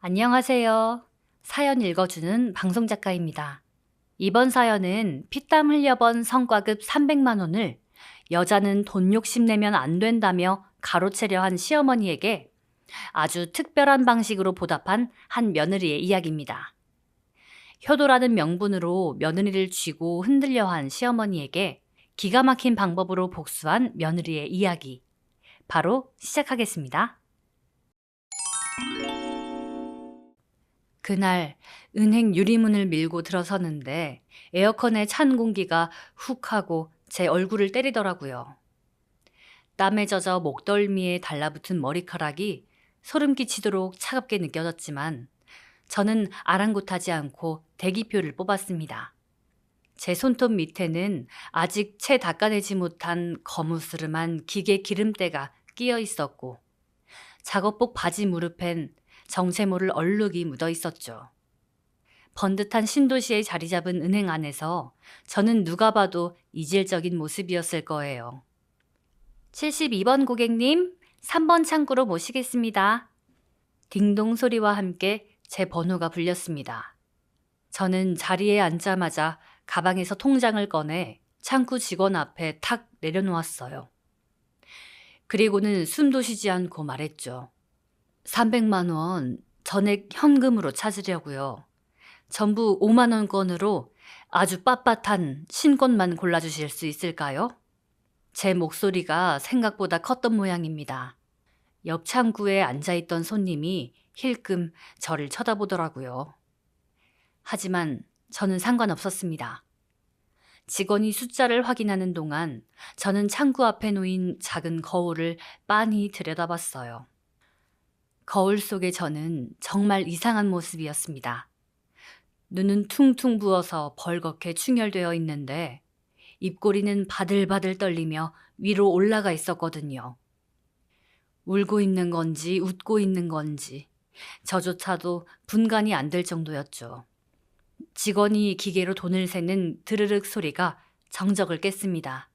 안녕하세요. 사연 읽어주는 방송작가입니다. 이번 사연은 피땀 흘려 번 성과급 300만 원을 여자는 돈 욕심내면 안 된다며 가로채려 한 시어머니에게 아주 특별한 방식으로 보답한 한 며느리의 이야기입니다. 효도라는 명분으로 며느리를 쥐고 흔들려 한 시어머니에게 기가 막힌 방법으로 복수한 며느리의 이야기. 바로 시작하겠습니다. 그날 은행 유리문을 밀고 들어서는데 에어컨의 찬 공기가 훅 하고 제 얼굴을 때리더라고요. 땀에 젖어 목덜미에 달라붙은 머리카락이 소름 끼치도록 차갑게 느껴졌지만 저는 아랑곳하지 않고 대기표를 뽑았습니다. 제 손톱 밑에는 아직 채 닦아내지 못한 거무스름한 기계 기름때가 끼어 있었고 작업복 바지 무릎엔 정체 모를 얼룩이 묻어 있었죠. 번듯한 신도시에 자리 잡은 은행 안에서 저는 누가 봐도 이질적인 모습이었을 거예요. 72번 고객님, 3번 창구로 모시겠습니다. 딩동 소리와 함께 제 번호가 불렸습니다. 저는 자리에 앉자마자 가방에서 통장을 꺼내 창구 직원 앞에 탁 내려놓았어요. 그리고는 숨도 쉬지 않고 말했죠. 300만 원 전액 현금으로 찾으려고요. 전부 5만 원권으로 아주 빳빳한 신권만 골라주실 수 있을까요? 제 목소리가 생각보다 컸던 모양입니다. 옆 창구에 앉아있던 손님이 힐끔 저를 쳐다보더라고요. 하지만 저는 상관없었습니다. 직원이 숫자를 확인하는 동안 저는 창구 앞에 놓인 작은 거울을 빤히 들여다봤어요. 거울 속의 저는 정말 이상한 모습이었습니다. 눈은 퉁퉁 부어서 벌겋게 충혈되어 있는데 입꼬리는 바들바들 떨리며 위로 올라가 있었거든요. 울고 있는 건지 웃고 있는 건지 저조차도 분간이 안 될 정도였죠. 직원이 기계로 돈을 세는 드르륵 소리가 정적을 깼습니다.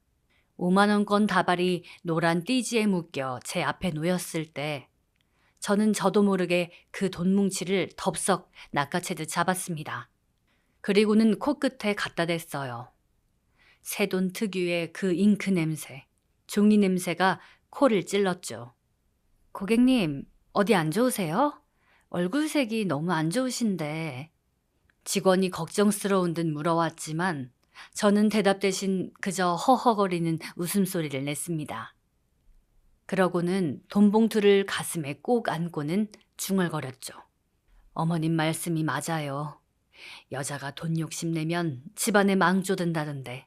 5만 원권 다발이 노란 띠지에 묶여 제 앞에 놓였을 때 저는 저도 모르게 그 돈 뭉치를 덥석 낚아채듯 잡았습니다. 그리고는 코끝에 갖다 댔어요. 새 돈 특유의 그 잉크 냄새, 종이 냄새가 코를 찔렀죠. 고객님, 어디 안 좋으세요? 얼굴색이 너무 안 좋으신데. 직원이 걱정스러운 듯 물어왔지만 저는 대답 대신 그저 허허거리는 웃음소리를 냈습니다. 그러고는 돈봉투를 가슴에 꼭 안고는 중얼거렸죠. 어머님 말씀이 맞아요. 여자가 돈 욕심내면 집안에 망조든다던데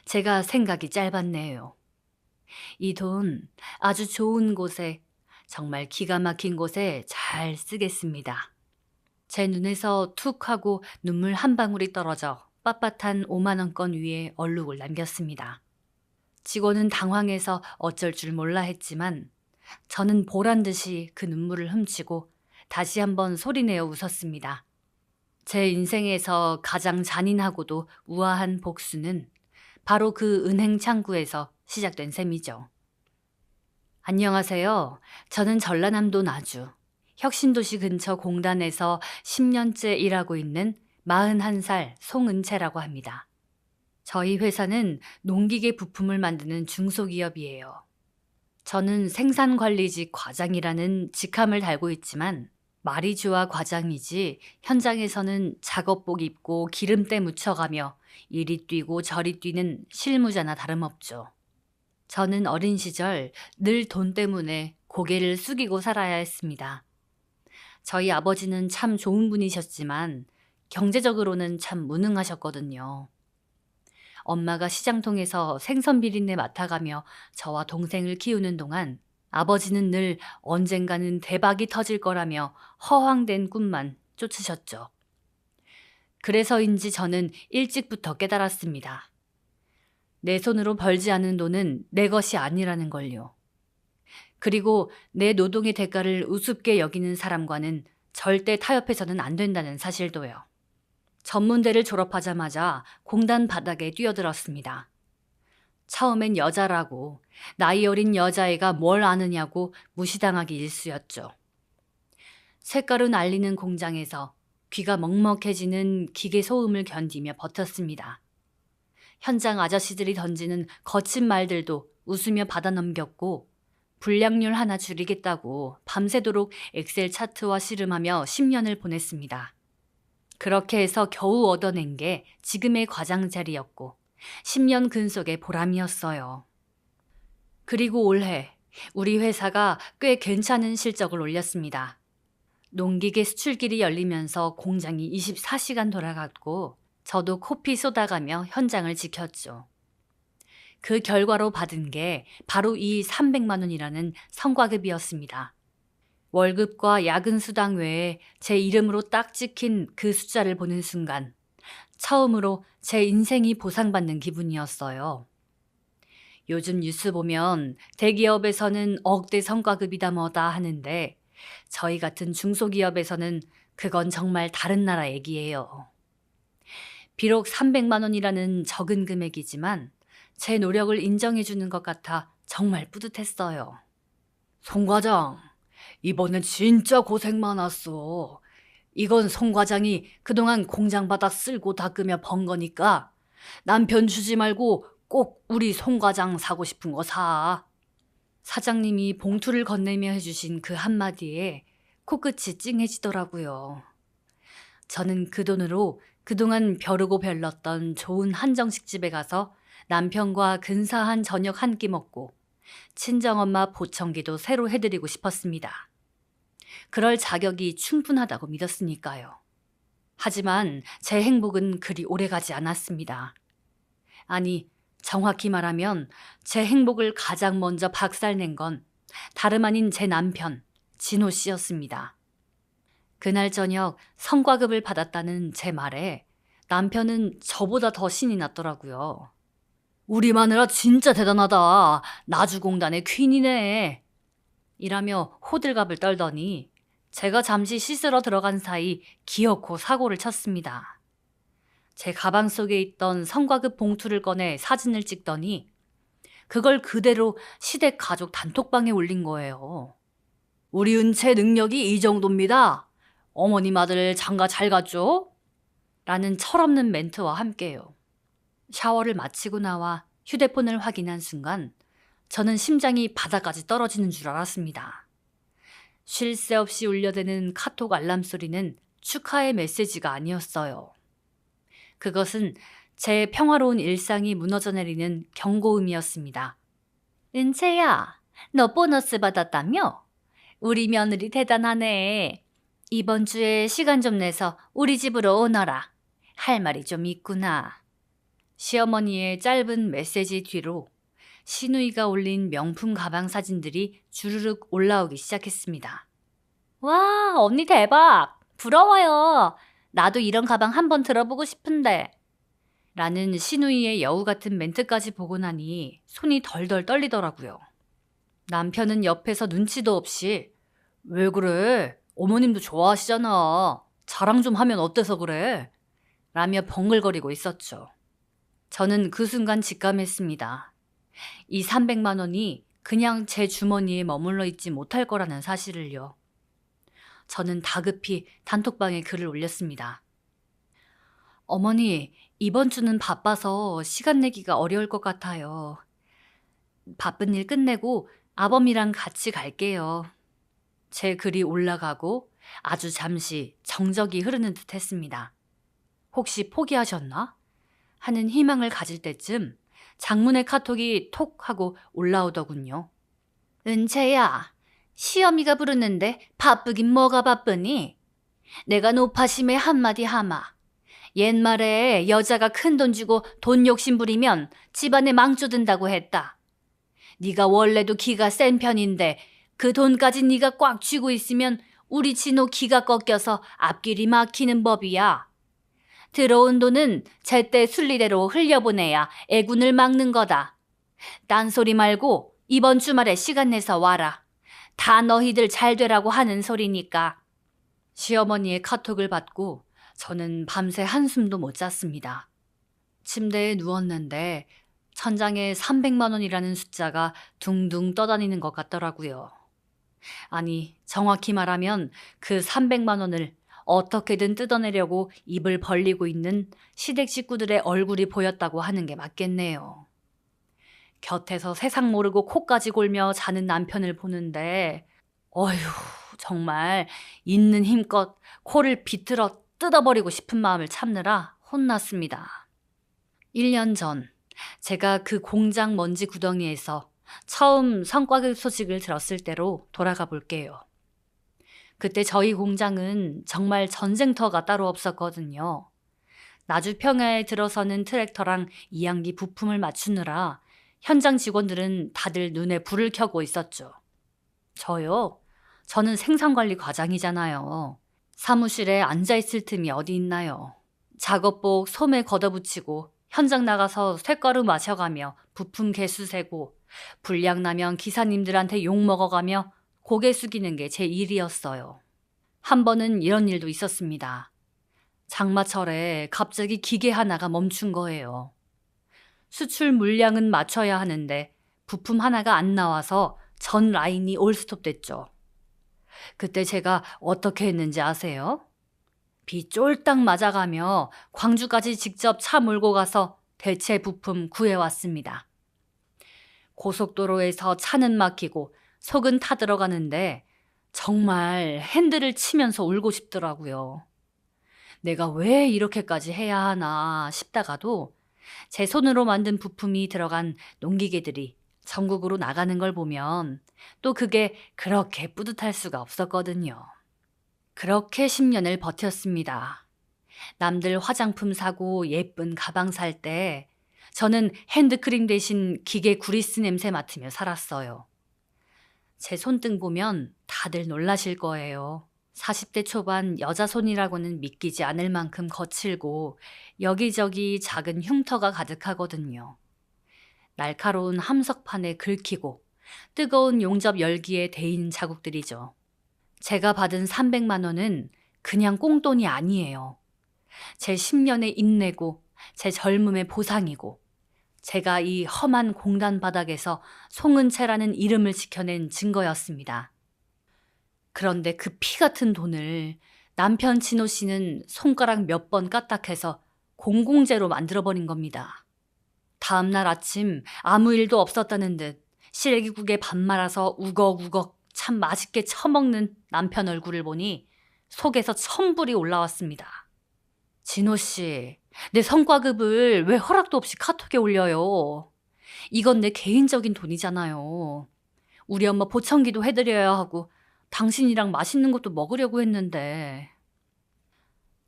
제가 생각이 짧았네요. 이 돈 아주 좋은 곳에, 정말 기가 막힌 곳에 잘 쓰겠습니다. 제 눈에서 툭 하고 눈물 한 방울이 떨어져 빳빳한 5만 원권 위에 얼룩을 남겼습니다. 직원은 당황해서 어쩔 줄 몰라 했지만 저는 보란 듯이 그 눈물을 훔치고 다시 한번 소리내어 웃었습니다. 제 인생에서 가장 잔인하고도 우아한 복수는 바로 그 은행 창구에서 시작된 셈이죠. 안녕하세요. 저는 전라남도 나주 혁신도시 근처 공단에서 10년째 일하고 있는 41살 송은채라고 합니다. 저희 회사는 농기계 부품을 만드는 중소기업이에요. 저는 생산관리직 과장이라는 직함을 달고 있지만 말이 좋아 과장이지 현장에서는 작업복 입고 기름때 묻혀가며 이리 뛰고 저리 뛰는 실무자나 다름없죠. 저는 어린 시절 늘 돈 때문에 고개를 숙이고 살아야 했습니다. 저희 아버지는 참 좋은 분이셨지만 경제적으로는 참 무능하셨거든요. 엄마가 시장통에서 생선 비린내 맡아가며 저와 동생을 키우는 동안 아버지는 늘 언젠가는 대박이 터질 거라며 허황된 꿈만 쫓으셨죠. 그래서인지 저는 일찍부터 깨달았습니다. 내 손으로 벌지 않은 돈은 내 것이 아니라는 걸요. 그리고 내 노동의 대가를 우습게 여기는 사람과는 절대 타협해서는 안 된다는 사실도요. 전문대를 졸업하자마자 공단 바닥에 뛰어들었습니다. 처음엔 여자라고, 나이 어린 여자애가 뭘 아느냐고 무시당하기 일쑤였죠. 쇳가루 날리는 공장에서 귀가 먹먹해지는 기계 소음을 견디며 버텼습니다. 현장 아저씨들이 던지는 거친 말들도 웃으며 받아 넘겼고 불량률 하나 줄이겠다고 밤새도록 엑셀 차트와 씨름하며 10년을 보냈습니다. 그렇게 해서 겨우 얻어낸 게 지금의 과장 자리였고 10년 근속의 보람이었어요. 그리고 올해 우리 회사가 꽤 괜찮은 실적을 올렸습니다. 농기계 수출길이 열리면서 공장이 24시간 돌아갔고 저도 코피 쏟아가며 현장을 지켰죠. 그 결과로 받은 게 바로 이 300만 원이라는 성과급이었습니다. 월급과 야근 수당 외에 제 이름으로 딱 찍힌 그 숫자를 보는 순간 처음으로 제 인생이 보상받는 기분이었어요. 요즘 뉴스 보면 대기업에서는 억대 성과급이다 뭐다 하는데 저희 같은 중소기업에서는 그건 정말 다른 나라 얘기예요. 비록 300만 원이라는 적은 금액이지만 제 노력을 인정해 주는 것 같아 정말 뿌듯했어요. 송 과장, 이번엔 진짜 고생 많았어. 이건 송 과장이 그동안 공장 바닥 쓸고 닦으며 번 거니까 남편 주지 말고 꼭 우리 송 과장 사고 싶은 거 사. 사장님이 봉투를 건네며 해주신 그 한마디에 코끝이 찡해지더라고요. 저는 그 돈으로 그동안 벼르고 별렀던 좋은 한정식 집에 가서 남편과 근사한 저녁 한 끼 먹고 친정엄마 보청기도 새로 해드리고 싶었습니다. 그럴 자격이 충분하다고 믿었으니까요. 하지만 제 행복은 그리 오래가지 않았습니다. 아니, 정확히 말하면 제 행복을 가장 먼저 박살낸 건 다름 아닌 제 남편, 진호 씨였습니다. 그날 저녁 성과급을 받았다는 제 말에 남편은 저보다 더 신이 났더라고요. 우리 마누라 진짜 대단하다. 나주공단의 퀸이네. 이라며 호들갑을 떨더니 제가 잠시 씻으러 들어간 사이 기어코 사고를 쳤습니다. 제 가방 속에 있던 성과급 봉투를 꺼내 사진을 찍더니 그걸 그대로 시댁 가족 단톡방에 올린 거예요. 우리 은채 능력이 이 정도입니다. 어머님 아들 장가 잘 갔죠? 라는 철없는 멘트와 함께요. 샤워를 마치고 나와 휴대폰을 확인한 순간 저는 심장이 바닥까지 떨어지는 줄 알았습니다. 쉴 새 없이 울려대는 카톡 알람 소리는 축하의 메시지가 아니었어요. 그것은 제 평화로운 일상이 무너져 내리는 경고음이었습니다. 은채야, 너 보너스 받았다며? 우리 며느리 대단하네. 이번 주에 시간 좀 내서 우리 집으로 오너라. 할 말이 좀 있구나. 시어머니의 짧은 메시지 뒤로 시누이가 올린 명품 가방 사진들이 주르륵 올라오기 시작했습니다. 와, 언니 대박! 부러워요. 나도 이런 가방 한번 들어보고 싶은데. 라는 시누이의 여우 같은 멘트까지 보고 나니 손이 덜덜 떨리더라고요. 남편은 옆에서 눈치도 없이 왜 그래? 어머님도 좋아하시잖아. 자랑 좀 하면 어때서 그래? 라며 벙글거리고 있었죠. 저는 그 순간 직감했습니다. 이 300만 원이 그냥 제 주머니에 머물러 있지 못할 거라는 사실을요. 저는 다급히 단톡방에 글을 올렸습니다. 어머니, 이번 주는 바빠서 시간 내기가 어려울 것 같아요. 바쁜 일 끝내고 아범이랑 같이 갈게요. 제 글이 올라가고 아주 잠시 정적이 흐르는 듯 했습니다. 혹시 포기하셨나? 하는 희망을 가질 때쯤 장문의 카톡이 톡 하고 올라오더군요. 은채야, 시어미가 부르는데 바쁘긴 뭐가 바쁘니? 내가 노파심에 한마디 하마. 옛말에 여자가 큰돈 주고 돈 욕심 부리면 집안에 망조든다고 했다. 네가 원래도 기가 센 편인데 그 돈까지 네가 꽉 쥐고 있으면 우리 진호 기가 꺾여서 앞길이 막히는 법이야. 들어온 돈은 제때 순리대로 흘려보내야 애군을 막는 거다. 딴소리 말고 이번 주말에 시간 내서 와라. 다 너희들 잘 되라고 하는 소리니까. 시어머니의 카톡을 받고 저는 밤새 한숨도 못 잤습니다. 침대에 누웠는데 천장에 300만 원이라는 숫자가 둥둥 떠다니는 것 같더라고요. 아니, 정확히 말하면 그 300만 원을 어떻게든 뜯어내려고 입을 벌리고 있는 시댁 식구들의 얼굴이 보였다고 하는 게 맞겠네요. 곁에서 세상 모르고 코까지 골며 자는 남편을 보는데 어휴, 정말 있는 힘껏 코를 비틀어 뜯어버리고 싶은 마음을 참느라 혼났습니다. 1년 전 제가 그 공장 먼지 구덩이에서 처음 성과급 소식을 들었을 때로 돌아가 볼게요. 그때 저희 공장은 정말 전쟁터가 따로 없었거든요. 나주 평야에 들어서는 트랙터랑 이양기 부품을 맞추느라 현장 직원들은 다들 눈에 불을 켜고 있었죠. 저요? 저는 생산관리 과장이잖아요. 사무실에 앉아있을 틈이 어디 있나요? 작업복 소매 걷어붙이고 현장 나가서 쇳가루 마셔가며 부품 개수 세고 불량 나면 기사님들한테 욕 먹어가며 고개 숙이는 게 제 일이었어요. 한 번은 이런 일도 있었습니다. 장마철에 갑자기 기계 하나가 멈춘 거예요. 수출 물량은 맞춰야 하는데 부품 하나가 안 나와서 전 라인이 올스톱 됐죠. 그때 제가 어떻게 했는지 아세요? 비 쫄딱 맞아가며 광주까지 직접 차 몰고 가서 대체 부품 구해왔습니다. 고속도로에서 차는 막히고 속은 타들어가는데 정말 핸들을 치면서 울고 싶더라고요. 내가 왜 이렇게까지 해야 하나 싶다가도 제 손으로 만든 부품이 들어간 농기계들이 전국으로 나가는 걸 보면 또 그게 그렇게 뿌듯할 수가 없었거든요. 그렇게 10년을 버텼습니다. 남들 화장품 사고 예쁜 가방 살 때 저는 핸드크림 대신 기계 구리스 냄새 맡으며 살았어요. 제 손등 보면 다들 놀라실 거예요. 40대 초반 여자 손이라고는 믿기지 않을 만큼 거칠고 여기저기 작은 흉터가 가득하거든요. 날카로운 함석판에 긁히고 뜨거운 용접 열기에 데인 자국들이죠. 제가 받은 300만 원은 그냥 꽁돈이 아니에요. 제 10년의 인내고 제 젊음의 보상이고 제가 이 험한 공단 바닥에서 송은채라는 이름을 지켜낸 증거였습니다. 그런데 그 피 같은 돈을 남편 진호 씨는 손가락 몇 번 까딱해서 공공재로 만들어버린 겁니다. 다음날 아침 아무 일도 없었다는 듯 시래기국에 밥 말아서 우걱우걱 참 맛있게 처먹는 남편 얼굴을 보니 속에서 천불이 올라왔습니다. 진호 씨, 내 성과급을 왜 허락도 없이 카톡에 올려요? 이건 내 개인적인 돈이잖아요. 우리 엄마 보청기도 해드려야 하고 당신이랑 맛있는 것도 먹으려고 했는데.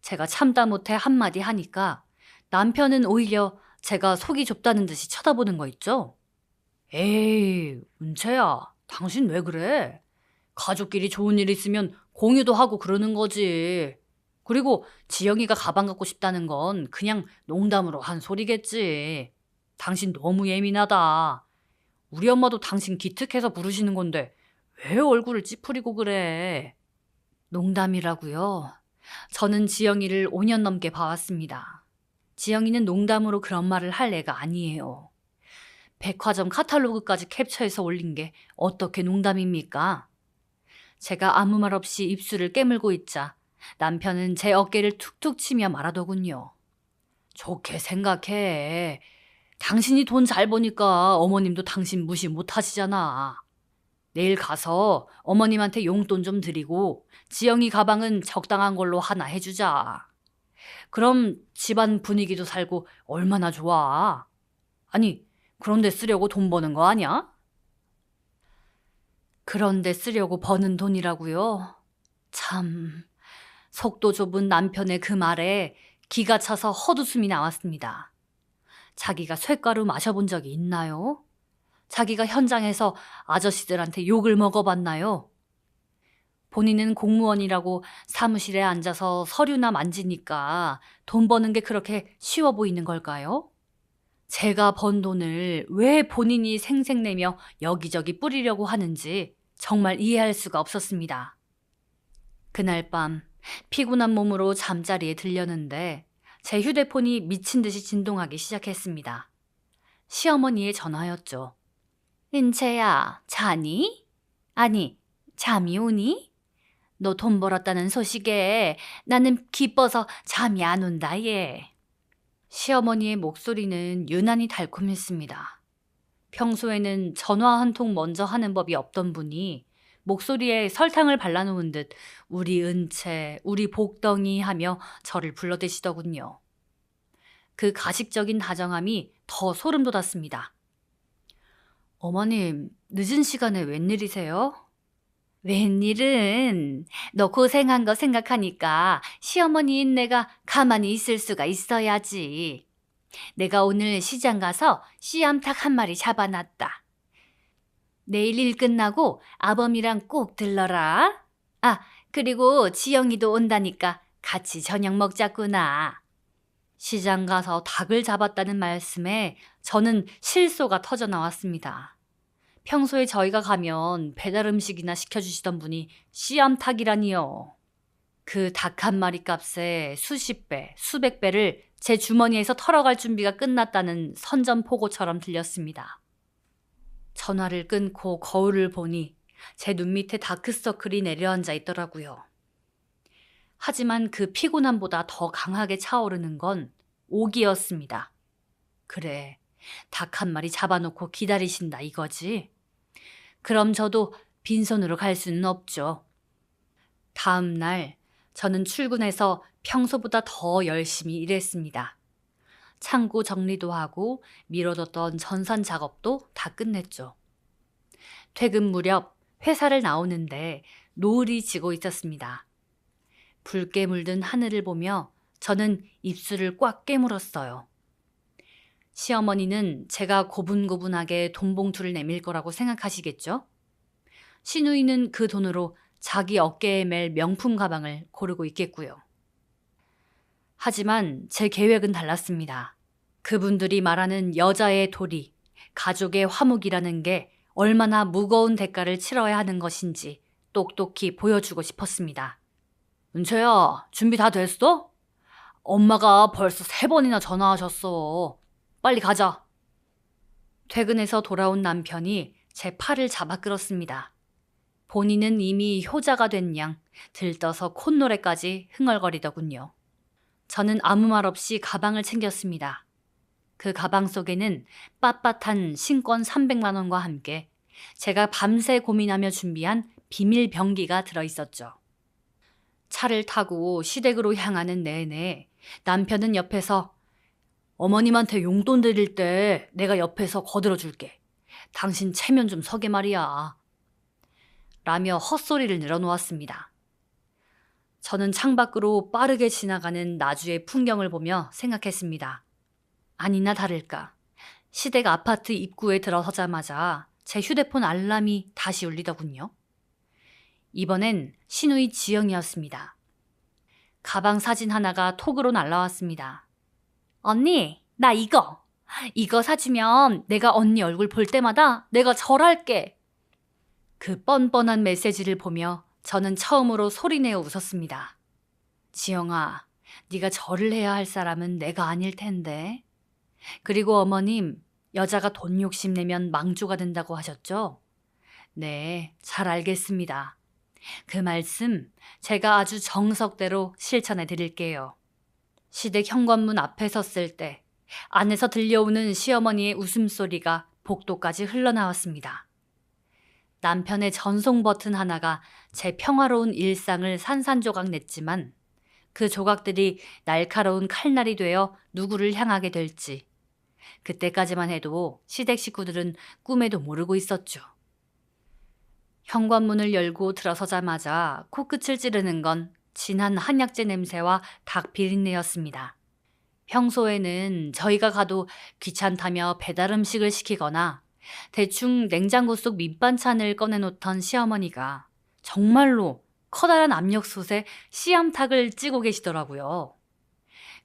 제가 참다 못해 한마디 하니까 남편은 오히려 제가 속이 좁다는 듯이 쳐다보는 거 있죠? 에이, 은채야, 당신 왜 그래? 가족끼리 좋은 일 있으면 공유도 하고 그러는 거지. 그리고 지영이가 가방 갖고 싶다는 건 그냥 농담으로 한 소리겠지. 당신 너무 예민하다. 우리 엄마도 당신 기특해서 부르시는 건데 왜 얼굴을 찌푸리고 그래? 농담이라고요? 저는 지영이를 5년 넘게 봐왔습니다. 지영이는 농담으로 그런 말을 할 애가 아니에요. 백화점 카탈로그까지 캡처해서 올린 게 어떻게 농담입니까? 제가 아무 말 없이 입술을 깨물고 있자 남편은 제 어깨를 툭툭 치며 말하더군요. 좋게 생각해. 당신이 돈 잘 버니까 어머님도 당신 무시 못 하시잖아. 내일 가서 어머님한테 용돈 좀 드리고 지영이 가방은 적당한 걸로 하나 해주자. 그럼 집안 분위기도 살고 얼마나 좋아. 아니, 그런데 쓰려고 돈 버는 거 아니야? 그런데 쓰려고 버는 돈이라고요? 참, 속도 좁은 남편의 그 말에 기가 차서 헛웃음이 나왔습니다. 자기가 쇳가루 마셔본 적이 있나요? 자기가 현장에서 아저씨들한테 욕을 먹어봤나요? 본인은 공무원이라고 사무실에 앉아서 서류나 만지니까 돈 버는 게 그렇게 쉬워 보이는 걸까요? 제가 번 돈을 왜 본인이 생색내며 여기저기 뿌리려고 하는지 정말 이해할 수가 없었습니다. 그날 밤 피곤한 몸으로 잠자리에 들렸는데 제 휴대폰이 미친 듯이 진동하기 시작했습니다. 시어머니의 전화였죠. 은채야, 자니? 아니, 잠이 오니? 너 돈 벌었다는 소식에 나는 기뻐서 잠이 안 온다, 얘. 시어머니의 목소리는 유난히 달콤했습니다. 평소에는 전화 한 통 먼저 하는 법이 없던 분이 목소리에 설탕을 발라놓은 듯 우리 은채, 우리 복덩이 하며 저를 불러대시더군요. 그 가식적인 다정함이 더 소름 돋았습니다. 어머님, 늦은 시간에 웬일이세요? 웬일은 너 고생한 거 생각하니까 시어머니인 내가 가만히 있을 수가 있어야지. 내가 오늘 시장 가서 씨암탉 한 마리 잡아놨다. 내일 일 끝나고 아범이랑 꼭 들러라. 아, 그리고 지영이도 온다니까 같이 저녁 먹자꾸나. 시장 가서 닭을 잡았다는 말씀에 저는 실소가 터져 나왔습니다. 평소에 저희가 가면 배달 음식이나 시켜주시던 분이 씨암탉이라니요. 그 닭 한 마리 값에 수십 배, 수백 배를 제 주머니에서 털어갈 준비가 끝났다는 선전포고처럼 들렸습니다. 전화를 끊고 거울을 보니 제 눈 밑에 다크서클이 내려앉아 있더라고요. 하지만 그 피곤함보다 더 강하게 차오르는 건 오기였습니다. 그래, 닭 한 마리 잡아놓고 기다리신다 이거지? 그럼 저도 빈손으로 갈 수는 없죠. 다음 날 저는 출근해서 평소보다 더 열심히 일했습니다. 창고 정리도 하고 미뤄뒀던 전산 작업도 다 끝냈죠. 퇴근 무렵 회사를 나오는데 노을이 지고 있었습니다. 붉게 물든 하늘을 보며 저는 입술을 꽉 깨물었어요. 시어머니는 제가 고분고분하게 돈 봉투를 내밀 거라고 생각하시겠죠? 시누이는 그 돈으로 자기 어깨에 맬 명품 가방을 고르고 있겠고요. 하지만 제 계획은 달랐습니다. 그분들이 말하는 여자의 도리, 가족의 화목이라는 게 얼마나 무거운 대가를 치러야 하는 것인지 똑똑히 보여주고 싶었습니다. 은채야, 준비 다 됐어? 엄마가 벌써 3번이나 전화하셨어. 빨리 가자. 퇴근해서 돌아온 남편이 제 팔을 잡아 끌었습니다. 본인은 이미 효자가 된 양 들떠서 콧노래까지 흥얼거리더군요. 저는 아무 말 없이 가방을 챙겼습니다. 그 가방 속에는 빳빳한 신권 300만 원과 함께 제가 밤새 고민하며 준비한 비밀 병기가 들어있었죠. 차를 타고 시댁으로 향하는 내내 남편은 옆에서 어머님한테 용돈 드릴 때 내가 옆에서 거들어줄게. 당신 체면 좀 서게 말이야. 라며 헛소리를 늘어놓았습니다. 저는 창밖으로 빠르게 지나가는 나주의 풍경을 보며 생각했습니다. 아니나 다를까. 시댁 아파트 입구에 들어서자마자 제 휴대폰 알람이 다시 울리더군요. 이번엔 시누이 지영이었습니다. 가방 사진 하나가 톡으로 날라왔습니다. 언니, 나 이거 사주면 내가 언니 얼굴 볼 때마다 내가 절할게. 그 뻔뻔한 메시지를 보며 저는 처음으로 소리내어 웃었습니다. 지영아, 네가 절을 해야 할 사람은 내가 아닐 텐데. 그리고 어머님, 여자가 돈 욕심내면 망조가 된다고 하셨죠? 네, 잘 알겠습니다. 그 말씀 제가 아주 정석대로 실천해 드릴게요. 시댁 현관문 앞에 섰을 때 안에서 들려오는 시어머니의 웃음소리가 복도까지 흘러나왔습니다. 남편의 전송 버튼 하나가 제 평화로운 일상을 산산조각 냈지만 그 조각들이 날카로운 칼날이 되어 누구를 향하게 될지 그때까지만 해도 시댁 식구들은 꿈에도 모르고 있었죠. 현관문을 열고 들어서자마자 코끝을 찌르는 건 진한 한약재 냄새와 닭 비린내였습니다. 평소에는 저희가 가도 귀찮다며 배달 음식을 시키거나 대충 냉장고 속 밑반찬을 꺼내놓던 시어머니가 정말로 커다란 압력솥에 씨암탉을 찌고 계시더라고요.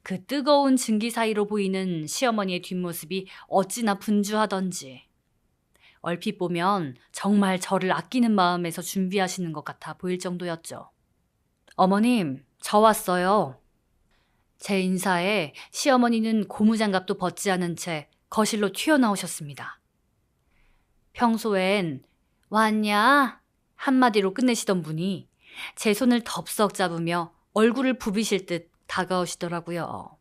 그 뜨거운 증기 사이로 보이는 시어머니의 뒷모습이 어찌나 분주하던지 얼핏 보면 정말 저를 아끼는 마음에서 준비하시는 것 같아 보일 정도였죠. 어머님, 저 왔어요. 제 인사에 시어머니는 고무장갑도 벗지 않은 채 거실로 튀어나오셨습니다. 평소엔 왔냐? 한마디로 끝내시던 분이 제 손을 덥석 잡으며 얼굴을 부비실 듯 다가오시더라고요.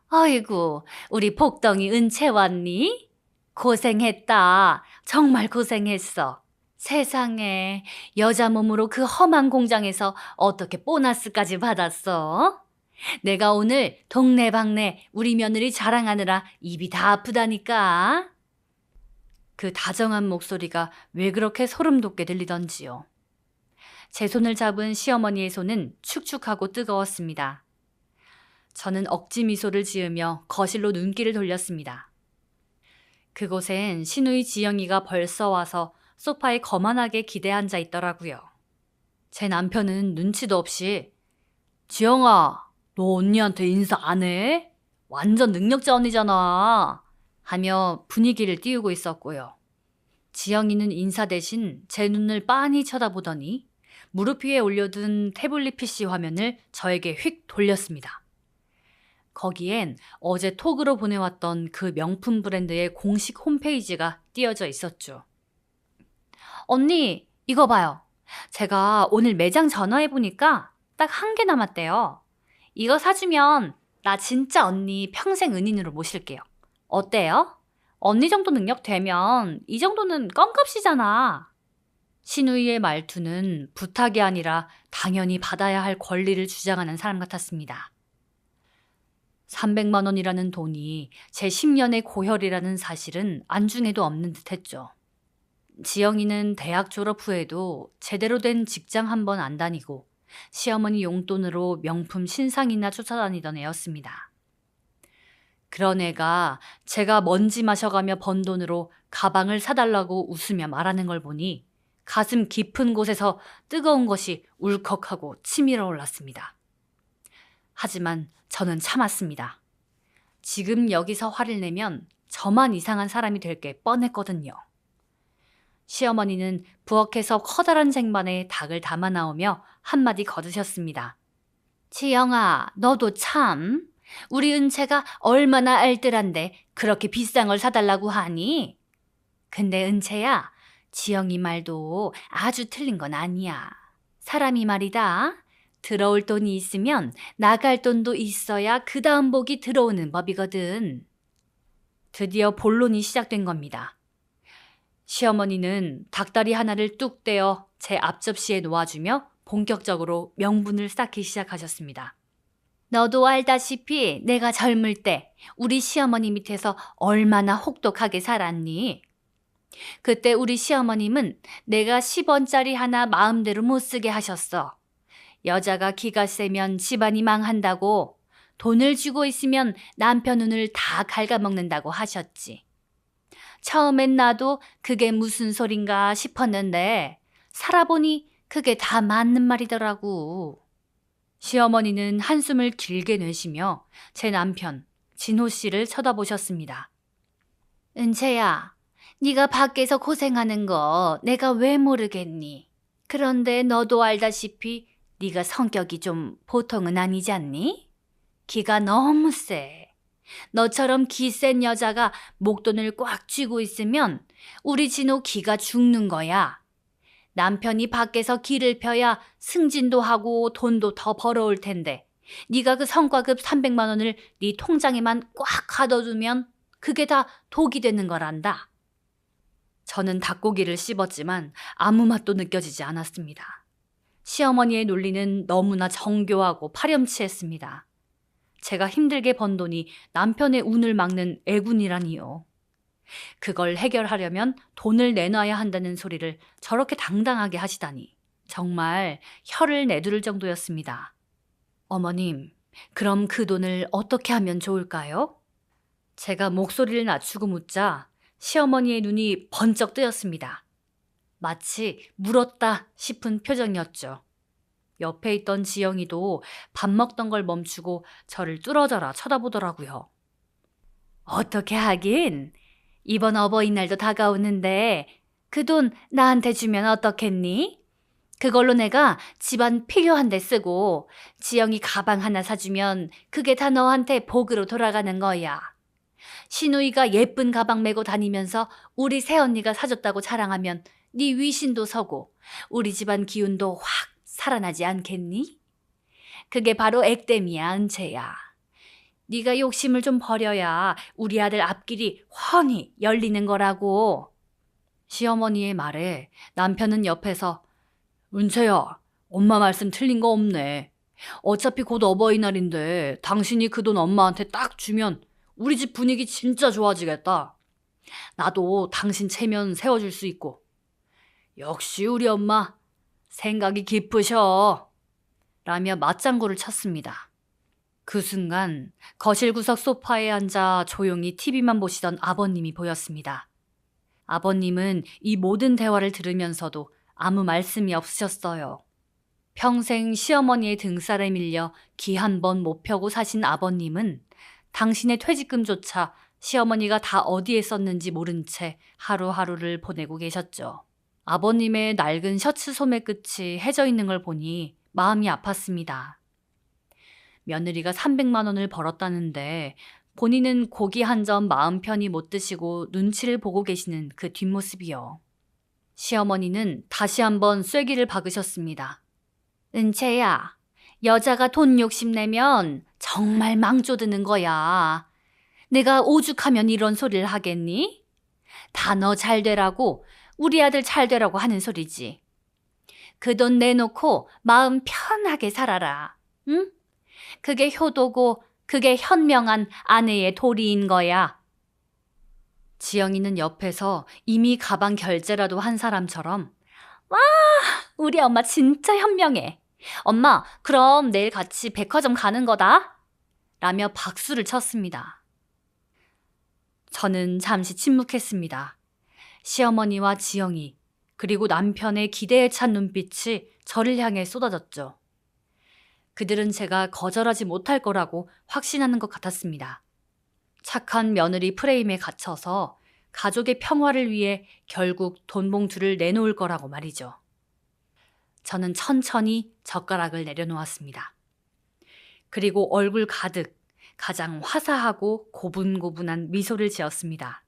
아이고, 우리 복덩이 은채 왔니? 고생했다. 정말 고생했어. 세상에, 여자 몸으로 그 험한 공장에서 어떻게 보너스까지 받았어? 내가 오늘 동네방네 우리 며느리 자랑하느라 입이 다 아프다니까. 그 다정한 목소리가 왜 그렇게 소름 돋게 들리던지요. 제 손을 잡은 시어머니의 손은 축축하고 뜨거웠습니다. 저는 억지 미소를 지으며 거실로 눈길을 돌렸습니다. 그곳엔 시누이 지영이가 벌써 와서 소파에 거만하게 기대 앉아 있더라고요. 제 남편은 눈치도 없이 지영아, 너 언니한테 인사 안 해? 완전 능력자 언니잖아. 하며 분위기를 띄우고 있었고요. 지영이는 인사 대신 제 눈을 빤히 쳐다보더니 무릎 위에 올려둔 태블릿 PC 화면을 저에게 휙 돌렸습니다. 거기엔 어제 톡으로 보내왔던 그 명품 브랜드의 공식 홈페이지가 띄어져 있었죠. 언니, 이거 봐요. 제가 오늘 매장 전화해보니까 딱 한 개 남았대요. 이거 사주면 나 진짜 언니 평생 은인으로 모실게요. 어때요? 언니 정도 능력 되면 이 정도는 껌값이잖아. 시누이의 말투는 부탁이 아니라 당연히 받아야 할 권리를 주장하는 사람 같았습니다. 300만 원이라는 돈이 제 10년의 고혈이라는 사실은 안중에도 없는 듯했죠. 지영이는 대학 졸업 후에도 제대로 된 직장 한 번 안 다니고 시어머니 용돈으로 명품 신상이나 쫓아다니던 애였습니다. 그런 애가 제가 먼지 마셔가며 번 돈으로 가방을 사달라고 웃으며 말하는 걸 보니 가슴 깊은 곳에서 뜨거운 것이 울컥하고 치밀어 올랐습니다. 하지만 저는 참았습니다. 지금 여기서 화를 내면 저만 이상한 사람이 될 게 뻔했거든요. 시어머니는 부엌에서 커다란 쟁반에 닭을 담아 나오며 한마디 거두셨습니다. 지영아, 너도 참. 우리 은채가 얼마나 알뜰한데 그렇게 비싼 걸 사달라고 하니? 근데 은채야, 지영이 말도 아주 틀린 건 아니야. 사람이 말이다. 들어올 돈이 있으면 나갈 돈도 있어야 그 다음 복이 들어오는 법이거든. 드디어 본론이 시작된 겁니다. 시어머니는 닭다리 하나를 뚝 떼어 제 앞접시에 놓아주며 본격적으로 명분을 쌓기 시작하셨습니다. 너도 알다시피 내가 젊을 때 우리 시어머니 밑에서 얼마나 혹독하게 살았니? 그때 우리 시어머님은 내가 10원짜리 하나 마음대로 못 쓰게 하셨어. 여자가 기가 세면 집안이 망한다고, 돈을 쥐고 있으면 남편 눈을 다 갉아먹는다고 하셨지. 처음엔 나도 그게 무슨 소린가 싶었는데 살아보니 그게 다 맞는 말이더라고. 시어머니는 한숨을 길게 내쉬며 제 남편 진호 씨를 쳐다보셨습니다. 은채야, 네가 밖에서 고생하는 거 내가 왜 모르겠니? 그런데 너도 알다시피 네가 성격이 좀 보통은 아니지 않니? 기가 너무 세. 너처럼 기 센 여자가 목돈을 꽉 쥐고 있으면 우리 진호 기가 죽는 거야. 남편이 밖에서 기를 펴야 승진도 하고 돈도 더 벌어올 텐데 네가 그 성과급 300만 원을 네 통장에만 꽉 가둬두면 그게 다 독이 되는 거란다. 저는 닭고기를 씹었지만 아무 맛도 느껴지지 않았습니다. 시어머니의 논리는 너무나 정교하고 파렴치했습니다. 제가 힘들게 번 돈이 남편의 운을 막는 애군이라니요. 그걸 해결하려면 돈을 내놔야 한다는 소리를 저렇게 당당하게 하시다니 정말 혀를 내두를 정도였습니다. 어머님, 그럼 그 돈을 어떻게 하면 좋을까요? 제가 목소리를 낮추고 묻자 시어머니의 눈이 번쩍 뜨였습니다. 마치 물었다 싶은 표정이었죠. 옆에 있던 지영이도 밥 먹던 걸 멈추고 저를 뚫어져라 쳐다보더라고요. 어떻게 하긴? 이번 어버이날도 다가오는데 그 돈 나한테 주면 어떻겠니? 그걸로 내가 집안 필요한 데 쓰고 지영이 가방 하나 사주면 그게 다 너한테 복으로 돌아가는 거야. 시누이가 예쁜 가방 메고 다니면서 우리 새언니가 사줬다고 자랑하면 네 위신도 서고 우리 집안 기운도 확 살아나지 않겠니? 그게 바로 액땜이야, 은채야. 네가 욕심을 좀 버려야 우리 아들 앞길이 훤히 열리는 거라고. 시어머니의 말에 남편은 옆에서 은채야, 엄마 말씀 틀린 거 없네. 어차피 곧 어버이날인데 당신이 그 돈 엄마한테 딱 주면 우리 집 분위기 진짜 좋아지겠다. 나도 당신 체면 세워줄 수 있고. 역시 우리 엄마 생각이 깊으셔. 라며 맞장구를 쳤습니다. 그 순간 거실 구석 소파에 앉아 조용히 TV만 보시던 아버님이 보였습니다. 아버님은 이 모든 대화를 들으면서도 아무 말씀이 없으셨어요. 평생 시어머니의 등살에 밀려 기 한 번 못 펴고 사신 아버님은 당신의 퇴직금조차 시어머니가 다 어디에 썼는지 모른 채 하루하루를 보내고 계셨죠. 아버님의 낡은 셔츠 소매 끝이 해져 있는 걸 보니 마음이 아팠습니다. 며느리가 300만 원을 벌었다는데 본인은 고기 한 점 마음 편히 못 드시고 눈치를 보고 계시는 그 뒷모습이요. 시어머니는 다시 한번 쐐기를 박으셨습니다. 은채야, 여자가 돈 욕심내면 정말 망조드는 거야. 내가 오죽하면 이런 소리를 하겠니? 다 너 잘 되라고, 우리 아들 잘 되라고 하는 소리지. 그 돈 내놓고 마음 편하게 살아라. 응? 그게 효도고 그게 현명한 아내의 도리인 거야. 지영이는 옆에서 이미 가방 결제라도 한 사람처럼 와, 우리 엄마 진짜 현명해. 엄마, 그럼 내일 같이 백화점 가는 거다. 라며 박수를 쳤습니다. 저는 잠시 침묵했습니다. 시어머니와 지영이 그리고 남편의 기대에 찬 눈빛이 저를 향해 쏟아졌죠. 그들은 제가 거절하지 못할 거라고 확신하는 것 같았습니다. 착한 며느리 프레임에 갇혀서 가족의 평화를 위해 결국 돈 봉투를 내놓을 거라고 말이죠. 저는 천천히 젓가락을 내려놓았습니다. 그리고 얼굴 가득 가장 화사하고 고분고분한 미소를 지었습니다.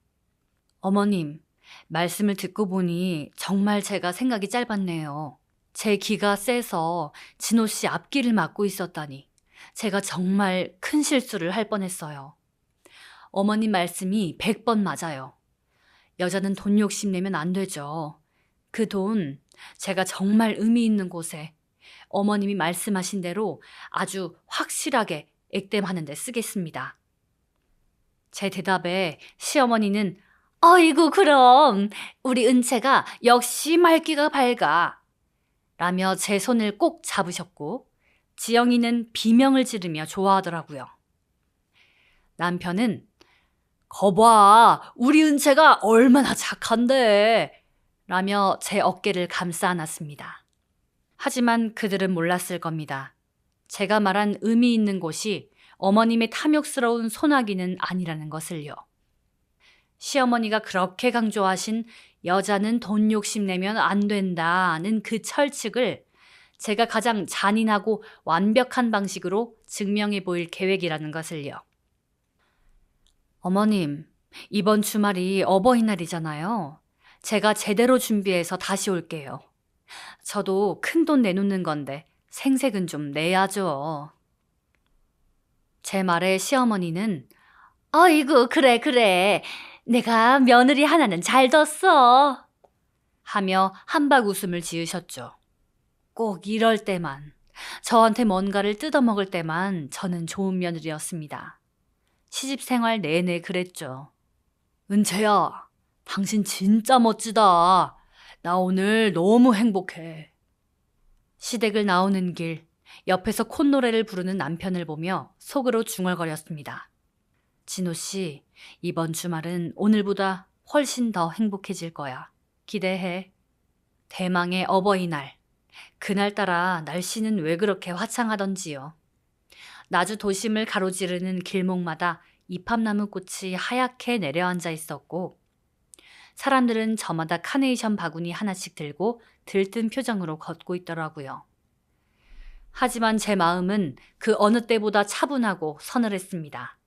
어머님, 말씀을 듣고 보니 정말 제가 생각이 짧았네요. 제 기가 세서 진호 씨 앞길을 막고 있었다니 제가 정말 큰 실수를 할 뻔했어요. 어머님 말씀이 100번 맞아요. 여자는 돈 욕심내면 안 되죠. 그 돈 제가 정말 의미 있는 곳에 어머님이 말씀하신 대로 아주 확실하게 액땜하는 데 쓰겠습니다. 제 대답에 시어머니는 어이구 그럼 우리 은채가 역시 말귀가 밝아 라며 제 손을 꼭 잡으셨고 지영이는 비명을 지르며 좋아하더라고요. 남편은 거봐 우리 은채가 얼마나 착한데 라며 제 어깨를 감싸 안았습니다. 하지만 그들은 몰랐을 겁니다. 제가 말한 의미 있는 곳이 어머님의 탐욕스러운 소나기는 아니라는 것을요. 시어머니가 그렇게 강조하신 여자는 돈 욕심내면 안 된다는 그 철칙을 제가 가장 잔인하고 완벽한 방식으로 증명해 보일 계획이라는 것을요. 어머님, 이번 주말이 어버이날이잖아요. 제가 제대로 준비해서 다시 올게요. 저도 큰 돈 내놓는 건데 생색은 좀 내야죠. 제 말에 시어머니는 어이구 그래 내가 며느리 하나는 잘 뒀어 하며 한박 웃음을 지으셨죠. 꼭 이럴 때만 저한테 뭔가를 뜯어먹을 때만 저는 좋은 며느리였습니다. 시집생활 내내 그랬죠. 은채야, 당신 진짜 멋지다. 나 오늘 너무 행복해. 시댁을 나오는 길 옆에서 콧노래를 부르는 남편을 보며 속으로 중얼거렸습니다. 진호 씨, 이번 주말은 오늘보다 훨씬 더 행복해질 거야. 기대해. 대망의 어버이날. 그날따라 날씨는 왜 그렇게 화창하던지요. 나주 도심을 가로지르는 길목마다 이팝나무 꽃이 하얗게 내려앉아 있었고 사람들은 저마다 카네이션 바구니 하나씩 들고 들뜬 표정으로 걷고 있더라고요. 하지만 제 마음은 그 어느 때보다 차분하고 서늘했습니다.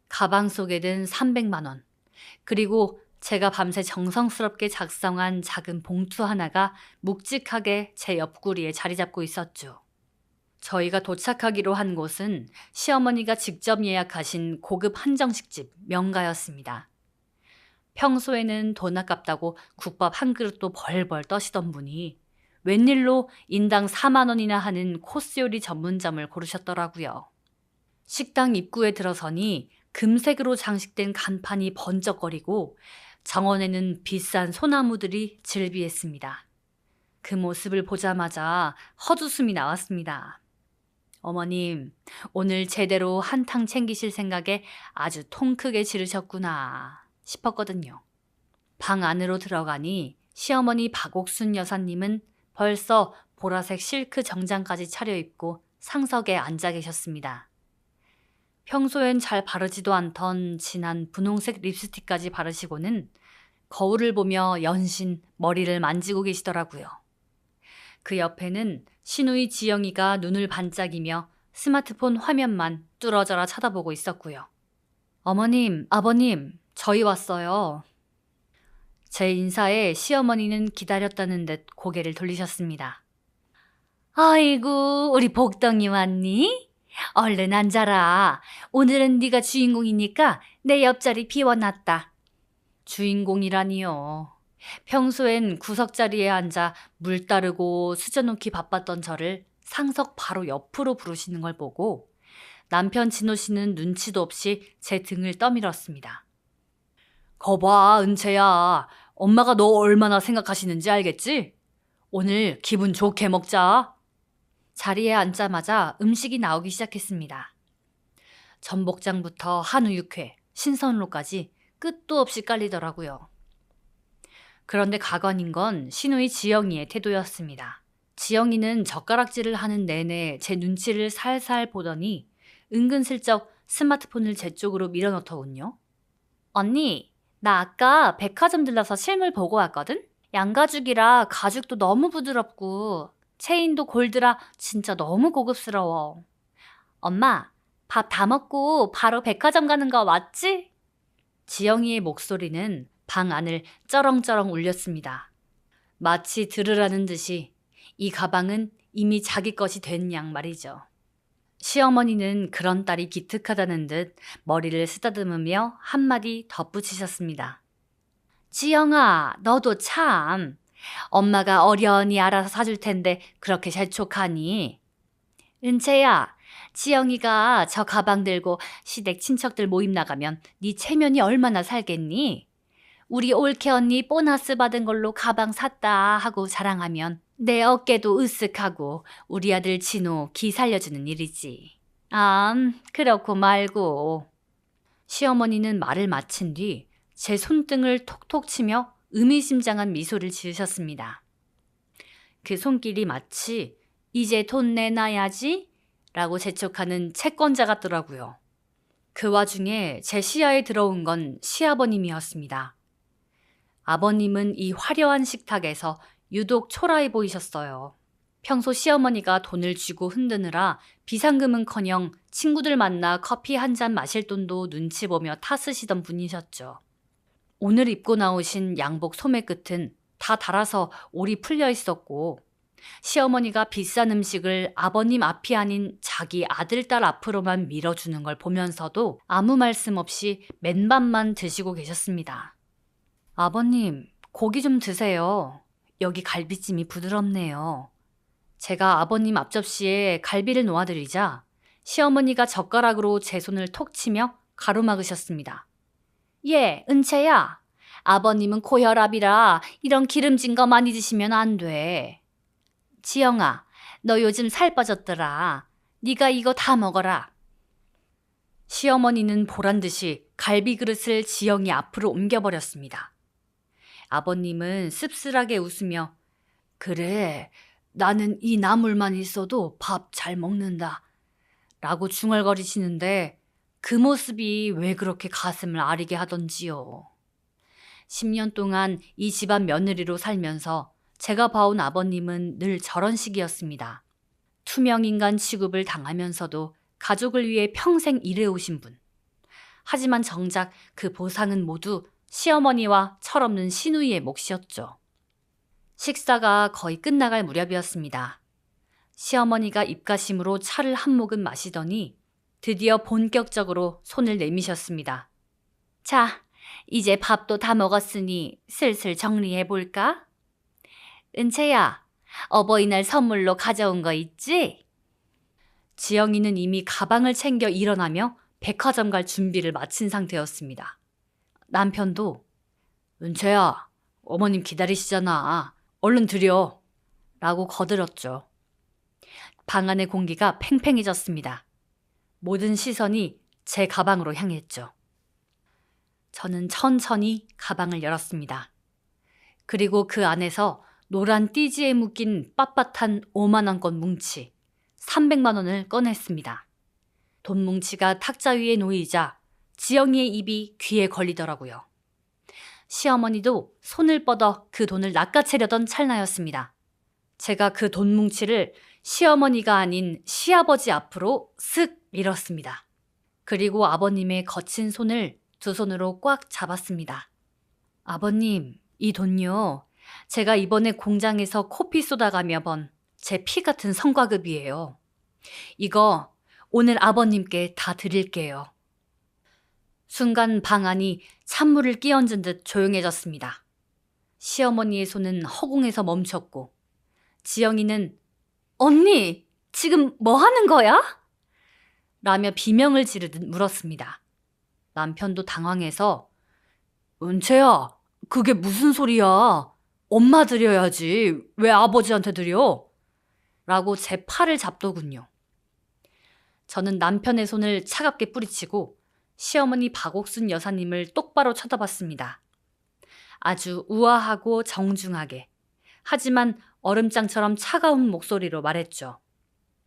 가방 속에 든 300만 원, 그리고 제가 밤새 정성스럽게 작성한 작은 봉투 하나가 묵직하게 제 옆구리에 자리 잡고 있었죠. 저희가 도착하기로 한 곳은 시어머니가 직접 예약하신 고급 한정식집 명가였습니다. 평소에는 돈 아깝다고 국밥 한 그릇도 벌벌 떠시던 분이 웬일로 인당 4만 원이나 하는 코스 요리 전문점을 고르셨더라고요. 식당 입구에 들어서니 금색으로 장식된 간판이 번쩍거리고 정원에는 비싼 소나무들이 즐비했습니다. 그 모습을 보자마자 헛웃음이 나왔습니다. 어머님, 오늘 제대로 한탕 챙기실 생각에 아주 통 크게 지르셨구나 싶었거든요. 방 안으로 들어가니 시어머니 박옥순 여사님은 벌써 보라색 실크 정장까지 차려입고 상석에 앉아 계셨습니다. 평소엔 잘 바르지도 않던 진한 분홍색 립스틱까지 바르시고는 거울을 보며 연신 머리를 만지고 계시더라고요. 그 옆에는 시누이 지영이가 눈을 반짝이며 스마트폰 화면만 뚫어져라 쳐다보고 있었고요. 어머님, 아버님, 저희 왔어요. 제 인사에 시어머니는 기다렸다는 듯 고개를 돌리셨습니다. 아이고, 우리 복덩이 왔니? 얼른 앉아라. 오늘은 네가 주인공이니까 내 옆자리 비워놨다. 주인공이라니요. 평소엔 구석자리에 앉아 물 따르고 수저놓기 바빴던 저를 상석 바로 옆으로 부르시는 걸 보고 남편 진호 씨는 눈치도 없이 제 등을 떠밀었습니다. 거봐, 은채야. 엄마가 너 얼마나 생각하시는지 알겠지? 오늘 기분 좋게 먹자. 자리에 앉자마자 음식이 나오기 시작했습니다. 전복장부터 한우 육회, 신선로까지 끝도 없이 깔리더라고요. 그런데 가관인 건 시누이 지영이의 태도였습니다. 지영이는 젓가락질을 하는 내내 제 눈치를 살살 보더니 은근슬쩍 스마트폰을 제 쪽으로 밀어넣더군요. 언니, 나 아까 백화점 들러서 실물 보고 왔거든? 양가죽이라 가죽도 너무 부드럽고 체인도 골드라 진짜 너무 고급스러워. 엄마, 밥 다 먹고 바로 백화점 가는 거 맞지? 지영이의 목소리는 방 안을 쩌렁쩌렁 울렸습니다. 마치 들으라는 듯이 이 가방은 이미 자기 것이 된 양 말이죠. 시어머니는 그런 딸이 기특하다는 듯 머리를 쓰다듬으며 한마디 덧붙이셨습니다. 지영아, 너도 참. 엄마가 어련히 알아서 사줄 텐데 그렇게 재촉하니? 은채야, 지영이가 저 가방 들고 시댁 친척들 모임 나가면 네 체면이 얼마나 살겠니? 우리 올케 언니 보너스 받은 걸로 가방 샀다 하고 자랑하면 내 어깨도 으쓱하고 우리 아들 진호 기 살려주는 일이지. 그렇고 말고. 시어머니는 말을 마친 뒤 제 손등을 톡톡 치며 의미심장한 미소를 지으셨습니다. 그 손길이 마치 이제 돈 내놔야지 라고 재촉하는 채권자 같더라고요. 그 와중에 제 시야에 들어온 건 시아버님이었습니다. 아버님은 이 화려한 식탁에서 유독 초라해 보이셨어요. 평소 시어머니가 돈을 쥐고 흔드느라 비상금은커녕 친구들 만나 커피 한 잔 마실 돈도 눈치 보며 타쓰시던 분이셨죠. 오늘 입고 나오신 양복 소매 끝은 다 달아서 올이 풀려 있었고 시어머니가 비싼 음식을 아버님 앞이 아닌 자기 아들, 딸 앞으로만 밀어주는 걸 보면서도 아무 말씀 없이 맨밥만 드시고 계셨습니다. 아버님, 고기 좀 드세요. 여기 갈비찜이 부드럽네요. 제가 아버님 앞접시에 갈비를 놓아드리자 시어머니가 젓가락으로 제 손을 톡 치며 가로막으셨습니다. 예, 은채야. 아버님은 고혈압이라 이런 기름진 거 많이 드시면 안 돼. 지영아, 너 요즘 살 빠졌더라. 네가 이거 다 먹어라. 시어머니는 보란듯이 갈비 그릇을 지영이 앞으로 옮겨버렸습니다. 아버님은 씁쓸하게 웃으며 그래, 나는 이 나물만 있어도 밥 잘 먹는다 라고 중얼거리시는데 그 모습이 왜 그렇게 가슴을 아리게 하던지요. 10년 동안 이 집안 며느리로 살면서 제가 봐온 아버님은 늘 저런 식이었습니다. 투명인간 취급을 당하면서도 가족을 위해 평생 일해오신 분. 하지만 정작 그 보상은 모두 시어머니와 철없는 시누이의 몫이었죠. 식사가 거의 끝나갈 무렵이었습니다. 시어머니가 입가심으로 차를 한 모금 마시더니 드디어 본격적으로 손을 내미셨습니다. 자, 이제 밥도 다 먹었으니 슬슬 정리해볼까? 은채야, 어버이날 선물로 가져온 거 있지? 지영이는 이미 가방을 챙겨 일어나며 백화점 갈 준비를 마친 상태였습니다. 남편도 은채야, 어머님 기다리시잖아. 얼른 드려. 라고 거들었죠. 방 안의 공기가 팽팽해졌습니다. 모든 시선이 제 가방으로 향했죠. 저는 천천히 가방을 열었습니다. 그리고 그 안에서 노란 띠지에 묶인 빳빳한 5만 원권 뭉치 300만 원을 꺼냈습니다. 돈 뭉치가 탁자 위에 놓이자 지영이의 입이 귀에 걸리더라고요. 시어머니도 손을 뻗어 그 돈을 낚아채려던 찰나였습니다. 제가 그 돈 뭉치를 시어머니가 아닌 시아버지 앞으로 슥 밀었습니다. 그리고 아버님의 거친 손을 두 손으로 꽉 잡았습니다. 아버님, 이 돈요. 제가 이번에 공장에서 코피 쏟아가며 번 제 피 같은 성과급이에요. 이거 오늘 아버님께 다 드릴게요. 순간 방 안이 찬물을 끼얹은 듯 조용해졌습니다. 시어머니의 손은 허공에서 멈췄고 지영이는 언니, 지금 뭐 하는 거야? 라며 비명을 지르듯 물었습니다. 남편도 당황해서 은채야, 그게 무슨 소리야? 엄마 드려야지. 왜 아버지한테 드려? 라고 제 팔을 잡더군요. 저는 남편의 손을 차갑게 뿌리치고 시어머니 박옥순 여사님을 똑바로 쳐다봤습니다. 아주 우아하고 정중하게, 하지만 얼음장처럼 차가운 목소리로 말했죠.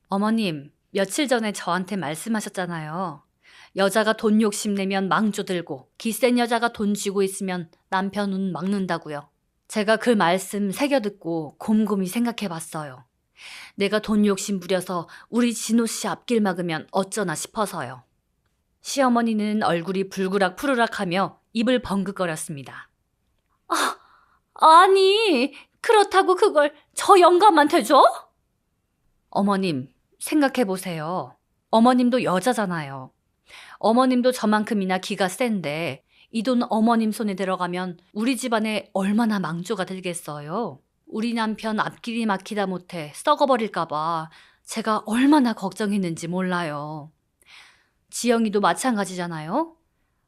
어머님, 며칠 전에 저한테 말씀하셨잖아요. 여자가 돈 욕심내면 망조 들고 기센 여자가 돈 쥐고 있으면 남편 눈 막는다고요. 제가 그 말씀 새겨듣고 곰곰이 생각해봤어요. 내가 돈 욕심 부려서 우리 진호 씨 앞길 막으면 어쩌나 싶어서요. 시어머니는 얼굴이 불그락 푸르락하며 입을 벙긋거렸습니다. 아니, 그렇다고 그걸 저 영감한테 줘? 어머님, 생각해보세요. 어머님도 여자잖아요. 어머님도 저만큼이나 기가 센데 이 돈 어머님 손에 들어가면 우리 집안에 얼마나 망조가 들겠어요. 우리 남편 앞길이 막히다 못해 썩어버릴까봐 제가 얼마나 걱정했는지 몰라요. 지영이도 마찬가지잖아요.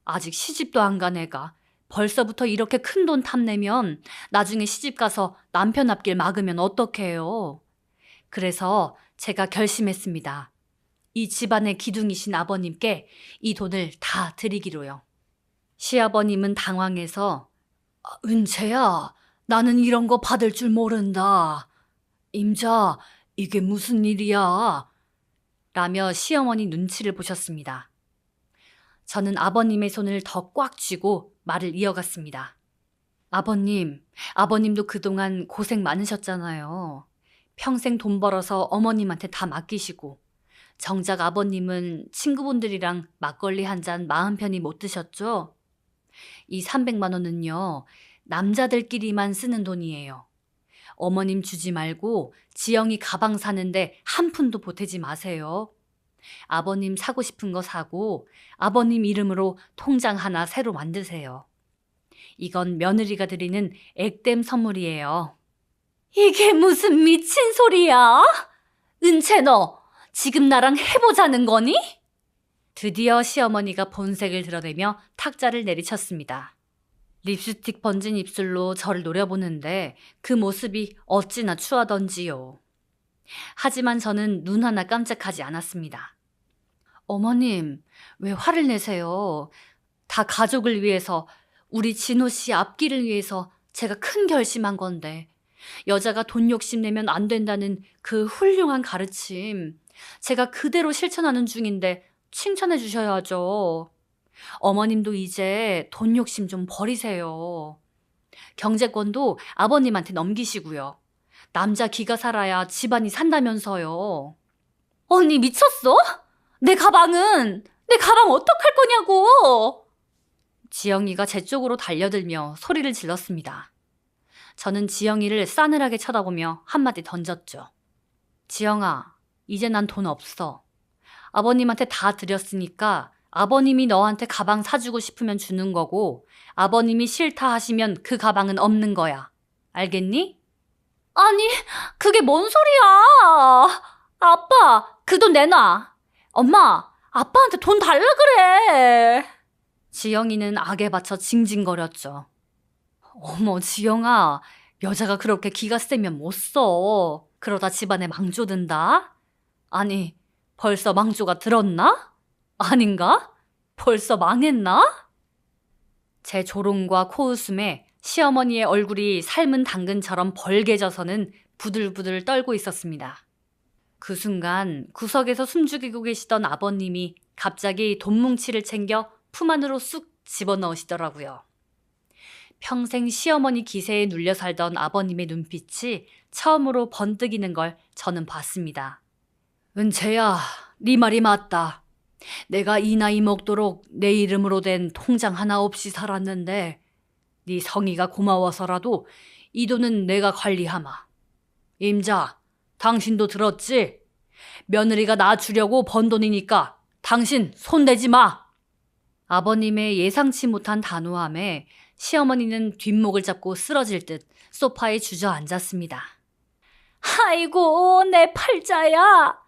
아직 시집도 안 간 애가 벌써부터 이렇게 큰 돈 탐내면 나중에 시집가서 남편 앞길 막으면 어떡해요. 그래서 제가 결심했습니다. 이 집안의 기둥이신 아버님께 이 돈을 다 드리기로요. 시아버님은 당황해서 은채야, 나는 이런 거 받을 줄 모른다. 임자, 이게 무슨 일이야? 라며 시어머니 눈치를 보셨습니다. 저는 아버님의 손을 더 꽉 쥐고 말을 이어갔습니다. 아버님도 그동안 고생 많으셨잖아요. 평생 돈 벌어서 어머님한테 다 맡기시고 정작 아버님은 친구분들이랑 막걸리 한 잔 마음 편히 못 드셨죠? 이 300만 원은요. 남자들끼리만 쓰는 돈이에요. 어머님 주지 말고 지영이 가방 사는데 한 푼도 보태지 마세요. 아버님 사고 싶은 거 사고 아버님 이름으로 통장 하나 새로 만드세요. 이건 며느리가 드리는 액땜 선물이에요. 이게 무슨 미친 소리야? 은채 너 지금 나랑 해보자는 거니? 드디어 시어머니가 본색을 드러내며 탁자를 내리쳤습니다. 립스틱 번진 입술로 저를 노려보는데 그 모습이 어찌나 추하던지요. 하지만 저는 눈 하나 깜짝하지 않았습니다. 어머님, 왜 화를 내세요? 다 가족을 위해서, 우리 진호 씨 앞길을 위해서 제가 큰 결심한 건데 여자가 돈 욕심내면 안 된다는 그 훌륭한 가르침 제가 그대로 실천하는 중인데 칭찬해 주셔야죠. 어머님도 이제 돈 욕심 좀 버리세요. 경제권도 아버님한테 넘기시고요. 남자 기가 살아야 집안이 산다면서요. 언니 미쳤어? 내 가방 어떡할 거냐고. 지영이가 제 쪽으로 달려들며 소리를 질렀습니다. 저는 지영이를 싸늘하게 쳐다보며 한마디 던졌죠. 지영아, 이제 난 돈 없어. 아버님한테 다 드렸으니까 아버님이 너한테 가방 사주고 싶으면 주는 거고 아버님이 싫다 하시면 그 가방은 없는 거야. 알겠니? 아니, 그게 뭔 소리야. 아빠, 그 돈 내놔. 엄마, 아빠한테 돈 달라 그래. 지영이는 악에 받쳐 징징거렸죠. 어머, 지영아, 여자가 그렇게 기가 세면 못 써. 그러다 집안에 망조 든다? 아니, 벌써 망조가 들었나? 아닌가? 벌써 망했나? 제 조롱과 코웃음에 시어머니의 얼굴이 삶은 당근처럼 벌개져서는 부들부들 떨고 있었습니다. 그 순간 구석에서 숨죽이고 계시던 아버님이 갑자기 돈뭉치를 챙겨 품 안으로 쑥 집어넣으시더라고요. 평생 시어머니 기세에 눌려 살던 아버님의 눈빛이 처음으로 번뜩이는 걸 저는 봤습니다. 은채야, 네 말이 맞다. 내가 이 나이 먹도록 내 이름으로 된 통장 하나 없이 살았는데 네 성의가 고마워서라도 이 돈은 내가 관리하마. 임자, 당신도 들었지? 며느리가 나 주려고 번 돈이니까 당신 손대지 마. 아버님의 예상치 못한 단호함에 시어머니는 뒷목을 잡고 쓰러질 듯 소파에 주저앉았습니다. 아이고, 내 팔자야.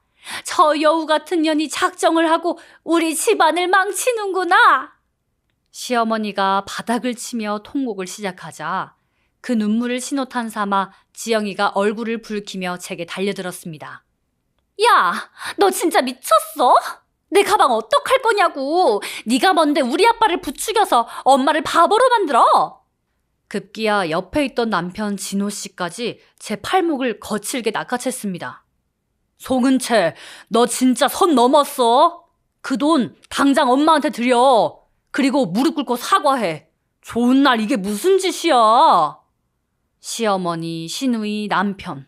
저 여우 같은 년이 작정을 하고 우리 집안을 망치는구나. 시어머니가 바닥을 치며 통곡을 시작하자 그 눈물을 신호탄 삼아 지영이가 얼굴을 붉히며 제게 달려들었습니다. 야, 너 진짜 미쳤어? 내 가방 어떡할 거냐고. 네가 뭔데 우리 아빠를 부추겨서 엄마를 바보로 만들어. 급기야 옆에 있던 남편 진호 씨까지 제 팔목을 거칠게 낚아챘습니다. 송은채, 너 진짜 선 넘었어. 그 돈 당장 엄마한테 드려. 그리고 무릎 꿇고 사과해. 좋은 날 이게 무슨 짓이야. 시어머니, 시누이, 남편.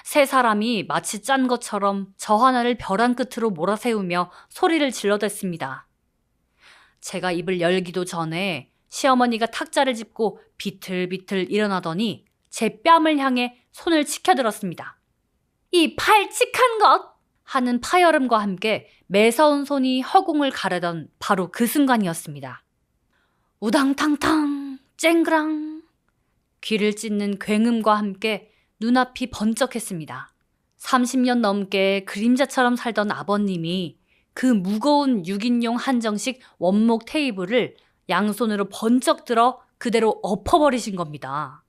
세 사람이 마치 짠 것처럼 저 하나를 벼랑 끝으로 몰아세우며 소리를 질러댔습니다. 제가 입을 열기도 전에 시어머니가 탁자를 짚고 비틀비틀 일어나더니 제 뺨을 향해 손을 치켜들었습니다. 이 발칙한 것! 하는 파열음과 함께 매서운 손이 허공을 가르던 바로 그 순간이었습니다. 우당탕탕 쨍그랑 귀를 찢는 굉음과 함께 눈앞이 번쩍했습니다. 30년 넘게 그림자처럼 살던 아버님이 그 무거운 6인용 한정식 원목 테이블을 양손으로 번쩍 들어 그대로 엎어버리신 겁니다.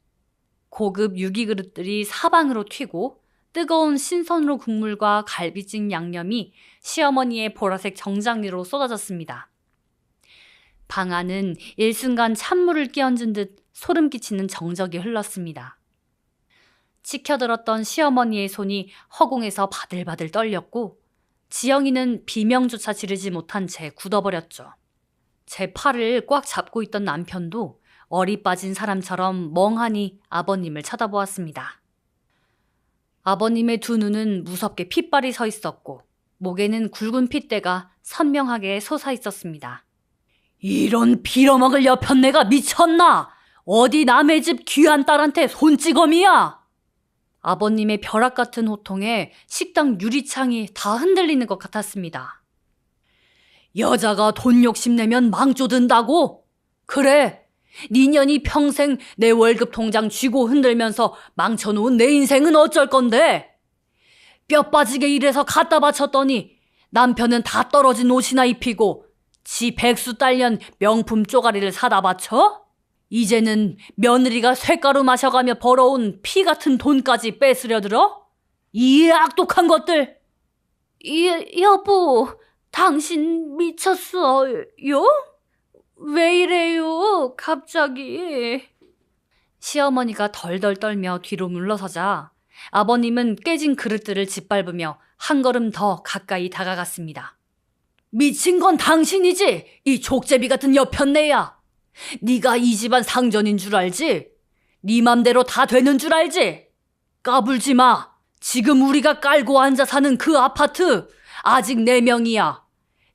고급 유기 그릇들이 사방으로 튀고 뜨거운 신선로 국물과 갈비찜 양념이 시어머니의 보라색 정장리로 쏟아졌습니다. 방 안은 일순간 찬물을 끼얹은 듯 소름 끼치는 정적이 흘렀습니다. 치켜들었던 시어머니의 손이 허공에서 바들바들 떨렸고 지영이는 비명조차 지르지 못한 채 굳어버렸죠. 제 팔을 꽉 잡고 있던 남편도 얼이 빠진 사람처럼 멍하니 아버님을 쳐다보았습니다. 아버님의 두 눈은 무섭게 핏발이 서 있었고 목에는 굵은 핏대가 선명하게 솟아 있었습니다. 이런 빌어먹을 여편네가 미쳤나? 어디 남의 집 귀한 딸한테 손찌검이야? 아버님의 벼락 같은 호통에 식당 유리창이 다 흔들리는 것 같았습니다. 여자가 돈 욕심내면 망조든다고? 그래, 니년이 평생 내 월급 통장 쥐고 흔들면서 망쳐놓은 내 인생은 어쩔 건데? 뼈 빠지게 일해서 갖다 바쳤더니 남편은 다 떨어진 옷이나 입히고 지 백수 딸년 명품 쪼가리를 사다 바쳐? 이제는 며느리가 쇳가루 마셔가며 벌어온 피 같은 돈까지 뺏으려 들어? 이 악독한 것들! 여보, 당신 미쳤어요? 왜 이래요, 갑자기? 시어머니가 덜덜 떨며 뒤로 물러서자 아버님은 깨진 그릇들을 짓밟으며 한 걸음 더 가까이 다가갔습니다. 미친 건 당신이지, 이 족제비 같은 여편네야. 네가 이 집안 상전인 줄 알지? 네 맘대로 다 되는 줄 알지? 까불지 마. 지금 우리가 깔고 앉아 사는 그 아파트 아직 내 명이야.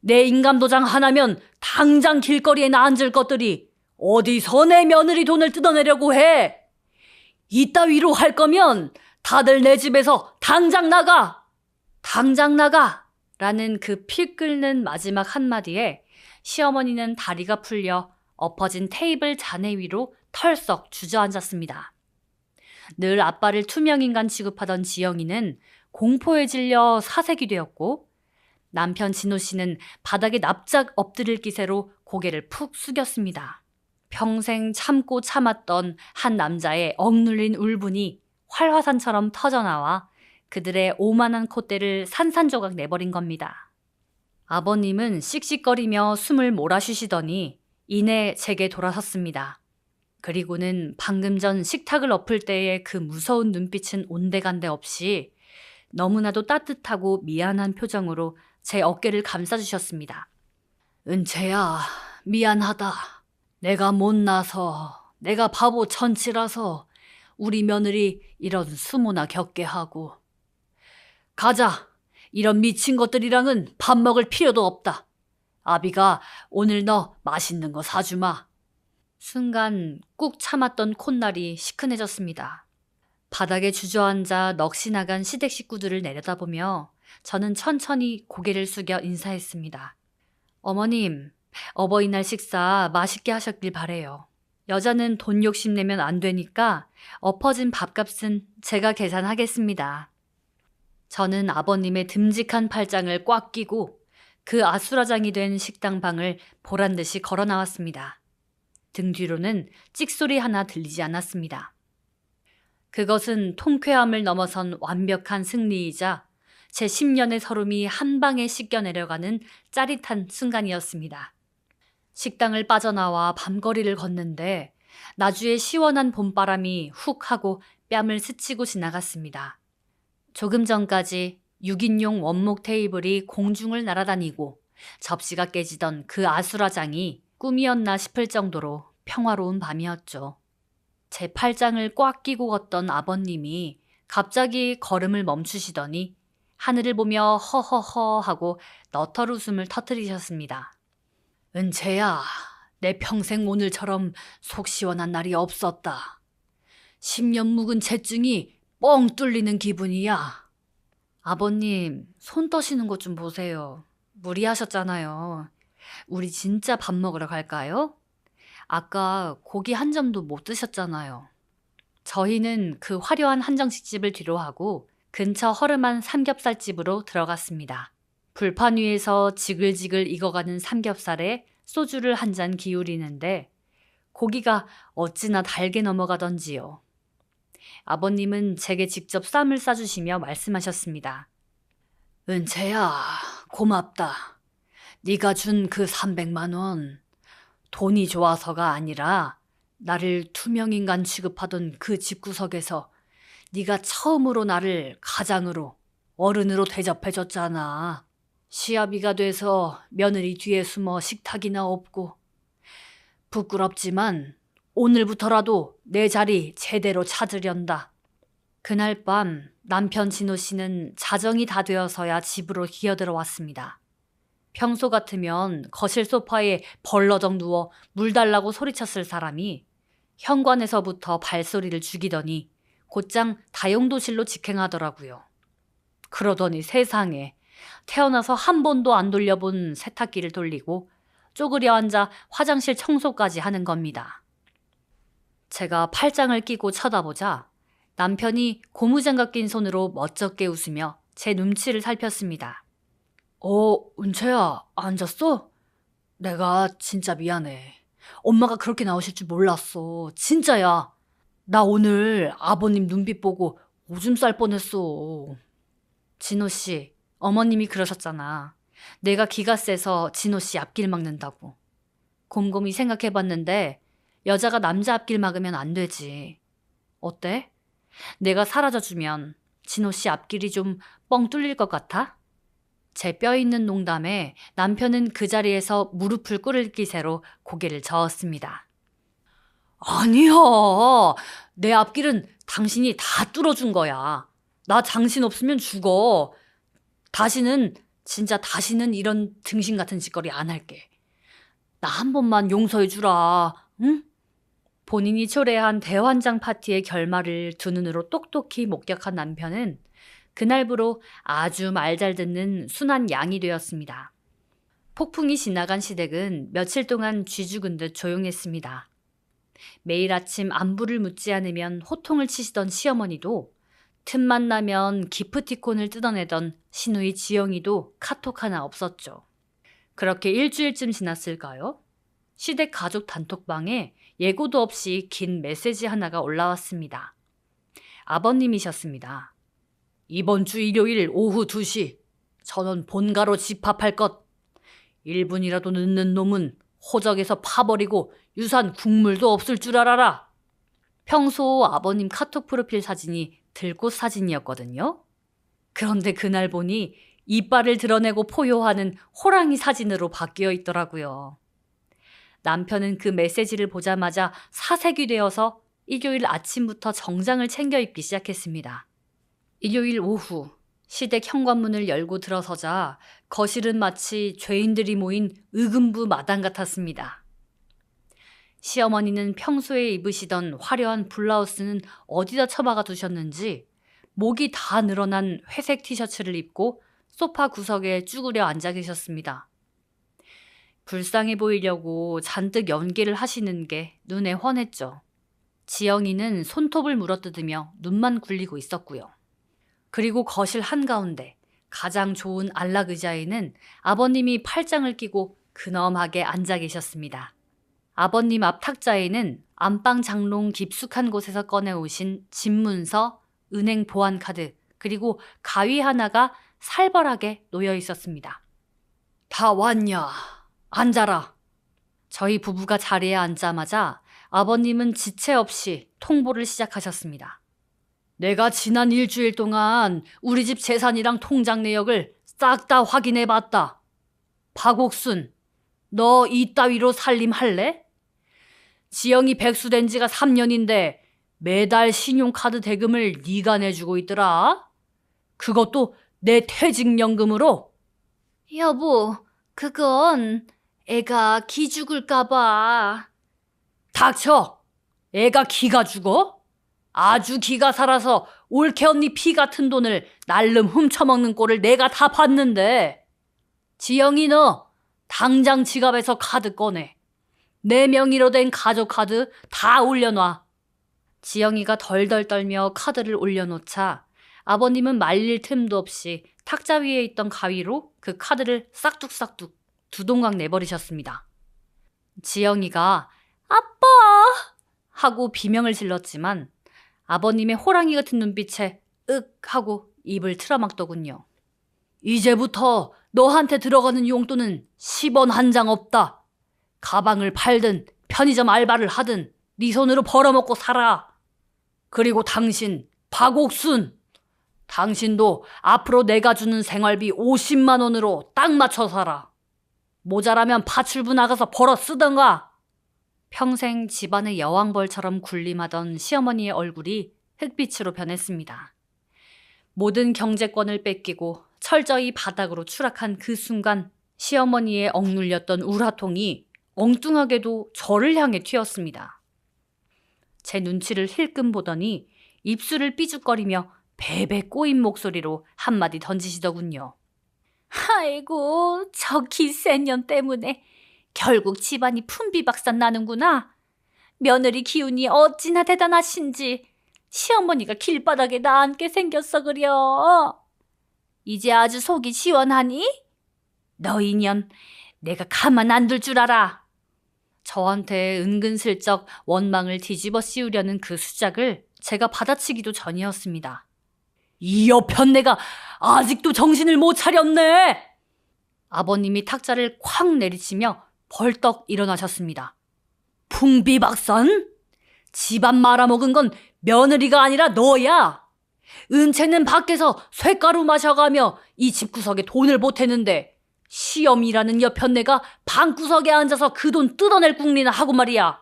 내 인감도장 하나면 당장 길거리에 앉을 것들이 어디서 내 며느리 돈을 뜯어내려고 해? 이따위로 할 거면 다들 내 집에서 당장 나가! 당장 나가! 라는 그 피 끓는 마지막 한마디에 시어머니는 다리가 풀려 엎어진 테이블 잔해 위로 털썩 주저앉았습니다. 늘 아빠를 투명인간 취급하던 지영이는 공포에 질려 사색이 되었고, 남편 진호 씨는 바닥에 납작 엎드릴 기세로 고개를 푹 숙였습니다. 평생 참고 참았던 한 남자의 억눌린 울분이 활화산처럼 터져나와 그들의 오만한 콧대를 산산조각 내버린 겁니다. 아버님은 씩씩거리며 숨을 몰아쉬시더니 이내 제게 돌아섰습니다. 그리고는 방금 전 식탁을 엎을 때의 그 무서운 눈빛은 온데간데 없이 너무나도 따뜻하고 미안한 표정으로 제 어깨를 감싸주셨습니다. 은채야, 미안하다. 내가 못나서, 내가 바보 천치라서 우리 며느리 이런 수모나 겪게 하고. 가자. 이런 미친 것들이랑은 밥 먹을 필요도 없다. 아비가 오늘 너 맛있는 거 사주마. 순간 꾹 참았던 콧날이 시큰해졌습니다. 바닥에 주저앉아 넋이 나간 시댁 식구들을 내려다보며 저는 천천히 고개를 숙여 인사했습니다. 어머님, 어버이날 식사 맛있게 하셨길 바래요. 여자는 돈 욕심내면 안 되니까 엎어진 밥값은 제가 계산하겠습니다. 저는 아버님의 듬직한 팔짱을 꽉 끼고 그 아수라장이 된 식당방을 보란듯이 걸어 나왔습니다. 등 뒤로는 찍소리 하나 들리지 않았습니다. 그것은 통쾌함을 넘어선 완벽한 승리이자 제 10년의 서름이 한 방에 씻겨 내려가는 짜릿한 순간이었습니다. 식당을 빠져나와 밤거리를 걷는데 나주의 시원한 봄바람이 훅 하고 뺨을 스치고 지나갔습니다. 조금 전까지 6인용 원목 테이블이 공중을 날아다니고 접시가 깨지던 그 아수라장이 꿈이었나 싶을 정도로 평화로운 밤이었죠. 제 팔짱을 꽉 끼고 걷던 아버님이 갑자기 걸음을 멈추시더니 하늘을 보며 허허허 하고 너털 웃음을 터뜨리셨습니다. 은채야, 내 평생 오늘처럼 속 시원한 날이 없었다. 10년 묵은 채증이 뻥 뚫리는 기분이야. 아버님, 손 떠시는 것 좀 보세요. 무리하셨잖아요. 우리 진짜 밥 먹으러 갈까요? 아까 고기 한 점도 못 드셨잖아요. 저희는 그 화려한 한정식집을 뒤로하고 근처 허름한 삼겹살집으로 들어갔습니다. 불판 위에서 지글지글 익어가는 삼겹살에 소주를 한 잔 기울이는데 고기가 어찌나 달게 넘어가던지요. 아버님은 제게 직접 쌈을 싸주시며 말씀하셨습니다. 은채야, 고맙다. 네가 준 그 300만 원. 돈이 좋아서가 아니라 나를 투명인간 취급하던 그 집구석에서 네가 처음으로 나를 가장으로, 어른으로 대접해줬잖아. 시아비가 돼서 며느리 뒤에 숨어 식탁이나 엎고. 부끄럽지만 오늘부터라도 내 자리 제대로 찾으련다. 그날 밤 남편 진호 씨는 자정이 다 되어서야 집으로 기어들어왔습니다. 평소 같으면 거실 소파에 벌러덩 누워 물 달라고 소리쳤을 사람이 현관에서부터 발소리를 죽이더니 곧장 다용도실로 직행하더라고요. 그러더니 세상에 태어나서 한 번도 안 돌려본 세탁기를 돌리고 쪼그려 앉아 화장실 청소까지 하는 겁니다. 제가 팔짱을 끼고 쳐다보자 남편이 고무장갑 낀 손으로 멋쩍게 웃으며 제 눈치를 살폈습니다. 은채야, 앉았어? 내가 진짜 미안해. 엄마가 그렇게 나오실 줄 몰랐어. 진짜야. 나 오늘 아버님 눈빛 보고 오줌 쌀 뻔했어. 진호 씨, 어머님이 그러셨잖아. 내가 기가 세서 진호 씨 앞길 막는다고. 곰곰이 생각해봤는데 여자가 남자 앞길 막으면 안 되지. 어때? 내가 사라져주면 진호 씨 앞길이 좀 뻥 뚫릴 것 같아? 제 뼈 있는 농담에 남편은 그 자리에서 무릎을 꿇을 기세로 고개를 저었습니다. 아니야. 내 앞길은 당신이 다 뚫어준 거야. 나 당신 없으면 죽어. 다시는 진짜 다시는 이런 등신 같은 짓거리 안 할게. 나 한 번만 용서해 주라. 응? 본인이 초래한 대환장 파티의 결말을 두 눈으로 똑똑히 목격한 남편은 그날부로 아주 말 잘 듣는 순한 양이 되었습니다. 폭풍이 지나간 시댁은 며칠 동안 쥐 죽은 듯 조용했습니다. 매일 아침 안부를 묻지 않으면 호통을 치시던 시어머니도 틈만 나면 기프티콘을 뜯어내던 시누이 지영이도 카톡 하나 없었죠. 그렇게 일주일쯤 지났을까요? 시댁 가족 단톡방에 예고도 없이 긴 메시지 하나가 올라왔습니다. 아버님이셨습니다. 이번 주 일요일 오후 2시 전원 본가로 집합할 것. 1분이라도 늦는 놈은 호적에서 파버리고 유산 국물도 없을 줄 알아라. 평소 아버님 카톡 프로필 사진이 들꽃 사진이었거든요. 그런데 그날 보니 이빨을 드러내고 포효하는 호랑이 사진으로 바뀌어 있더라고요. 남편은 그 메시지를 보자마자 사색이 되어서 일요일 아침부터 정장을 챙겨 입기 시작했습니다. 일요일 오후 시댁 현관문을 열고 들어서자 거실은 마치 죄인들이 모인 의금부 마당 같았습니다. 시어머니는 평소에 입으시던 화려한 블라우스는 어디다 처박아 두셨는지 목이 다 늘어난 회색 티셔츠를 입고 소파 구석에 쭈그려 앉아 계셨습니다. 불쌍해 보이려고 잔뜩 연기를 하시는 게 눈에 훤했죠. 지영이는 손톱을 물어뜯으며 눈만 굴리고 있었고요. 그리고 거실 한가운데 가장 좋은 안락 의자에는 아버님이 팔짱을 끼고 근엄하게 앉아 계셨습니다. 아버님 앞 탁자에는 안방 장롱 깊숙한 곳에서 꺼내오신 집문서, 은행 보안카드, 그리고 가위 하나가 살벌하게 놓여 있었습니다. 다 왔냐? 앉아라. 저희 부부가 자리에 앉자마자 아버님은 지체 없이 통보를 시작하셨습니다. 내가 지난 일주일 동안 우리 집 재산이랑 통장 내역을 싹 다 확인해봤다. 박옥순, 너 이따위로 살림할래? 지영이 백수된 지가 3년인데 매달 신용카드 대금을 네가 내주고 있더라. 그것도 내 퇴직연금으로. 여보, 그건 애가 기 죽을까봐. 닥쳐! 애가 기가 죽어? 아주 기가 살아서 올케 언니 피 같은 돈을 날름 훔쳐먹는 꼴을 내가 다 봤는데. 지영이 너 당장 지갑에서 카드 꺼내. 내 명의로 된 가족카드 다 올려놔. 지영이가 덜덜 떨며 카드를 올려놓자 아버님은 말릴 틈도 없이 탁자 위에 있던 가위로 그 카드를 싹둑싹둑 두 동강 내버리셨습니다. 지영이가 아빠! 하고 비명을 질렀지만 아버님의 호랑이 같은 눈빛에 윽 하고 입을 틀어막더군요. 이제부터 너한테 들어가는 용돈은 10원 한 장 없다. 가방을 팔든 편의점 알바를 하든 네 손으로 벌어먹고 살아. 그리고 당신 박옥순, 당신도 앞으로 내가 주는 생활비 50만 원으로 딱 맞춰 살아. 모자라면 파출부 나가서 벌어 쓰던가. 평생 집안의 여왕벌처럼 군림하던 시어머니의 얼굴이 흑빛으로 변했습니다. 모든 경제권을 뺏기고 철저히 바닥으로 추락한 그 순간 시어머니의 억눌렸던 우라통이 엉뚱하게도 저를 향해 튀었습니다. 제 눈치를 힐끔 보더니 입술을 삐죽거리며 베베 꼬인 목소리로 한마디 던지시더군요. 아이고, 저 기센년 때문에 결국 집안이 품비박산 나는구나. 며느리 기운이 어찌나 대단하신지 시어머니가 길바닥에 나앉게 생겼어 그려. 이제 아주 속이 시원하니? 너 인연 내가 가만 안 둘 줄 알아. 저한테 은근슬쩍 원망을 뒤집어 씌우려는 그 수작을 제가 받아치기도 전이었습니다. 이 여편네가 아직도 정신을 못 차렸네. 아버님이 탁자를 콱 내리치며 벌떡 일어나셨습니다. 풍비박산? 집안 말아먹은 건 며느리가 아니라 너야. 은채는 밖에서 쇳가루 마셔가며 이 집구석에 돈을 보태는데 시엄이라는 여편네가 방구석에 앉아서 그 돈 뜯어낼 궁리나 하고 말이야.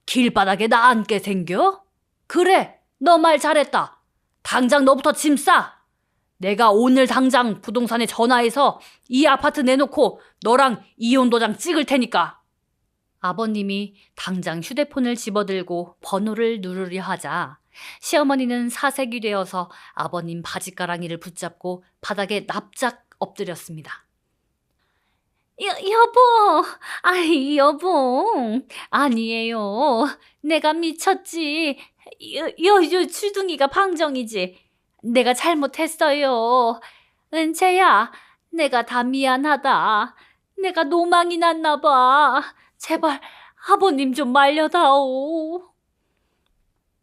길바닥에 나 앉게 생겨? 그래, 너 말 잘했다. 당장 너부터 짐 싸. 내가 오늘 당장 부동산에 전화해서 이 아파트 내놓고 너랑 이혼 도장 찍을 테니까. 아버님이 당장 휴대폰을 집어들고 번호를 누르려 하자 시어머니는 사색이 되어서 아버님 바지가랑이를 붙잡고 바닥에 납작 엎드렸습니다. 여보, 여보, 아니에요. 내가 미쳤지. 주둥이가 방정이지. 내가 잘못했어요. 은채야, 내가 다 미안하다. 내가 노망이 났나 봐. 제발 아버님 좀 말려다오.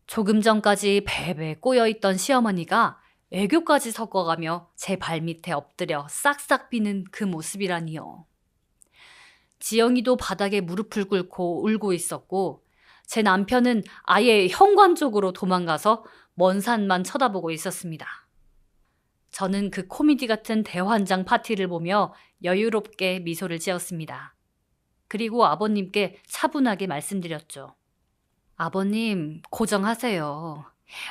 조금 전까지 베베 꼬여있던 시어머니가 애교까지 섞어가며 제 발밑에 엎드려 싹싹 비는 그 모습이라니요. 지영이도 바닥에 무릎을 꿇고 울고 있었고 제 남편은 아예 현관 쪽으로 도망가서 먼 산만 쳐다보고 있었습니다. 저는 그 코미디 같은 대환장 파티를 보며 여유롭게 미소를 지었습니다. 그리고 아버님께 차분하게 말씀드렸죠. 아버님, 고정하세요.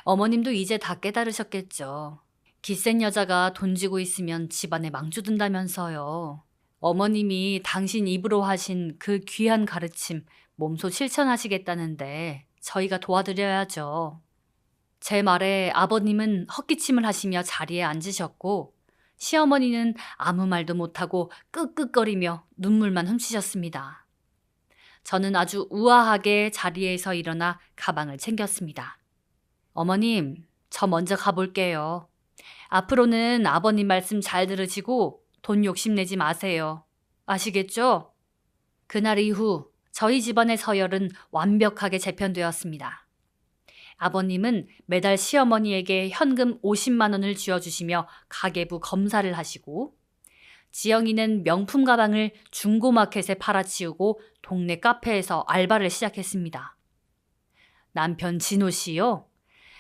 어머님도 이제 다 깨달으셨겠죠. 기센 여자가 돈 쥐고 있으면 집안에 망주든다면서요. 어머님이 당신 입으로 하신 그 귀한 가르침 몸소 실천하시겠다는데 저희가 도와드려야죠. 제 말에 아버님은 헛기침을 하시며 자리에 앉으셨고 시어머니는 아무 말도 못하고 끄끄거리며 눈물만 훔치셨습니다. 저는 아주 우아하게 자리에서 일어나 가방을 챙겼습니다. 어머님, 저 먼저 가볼게요. 앞으로는 아버님 말씀 잘 들으시고 돈 욕심내지 마세요. 아시겠죠? 그날 이후 저희 집안의 서열은 완벽하게 재편되었습니다. 아버님은 매달 시어머니에게 현금 50만 원을 쥐어주시며 가계부 검사를 하시고 지영이는 명품 가방을 중고마켓에 팔아치우고 동네 카페에서 알바를 시작했습니다. 남편 진호 씨요.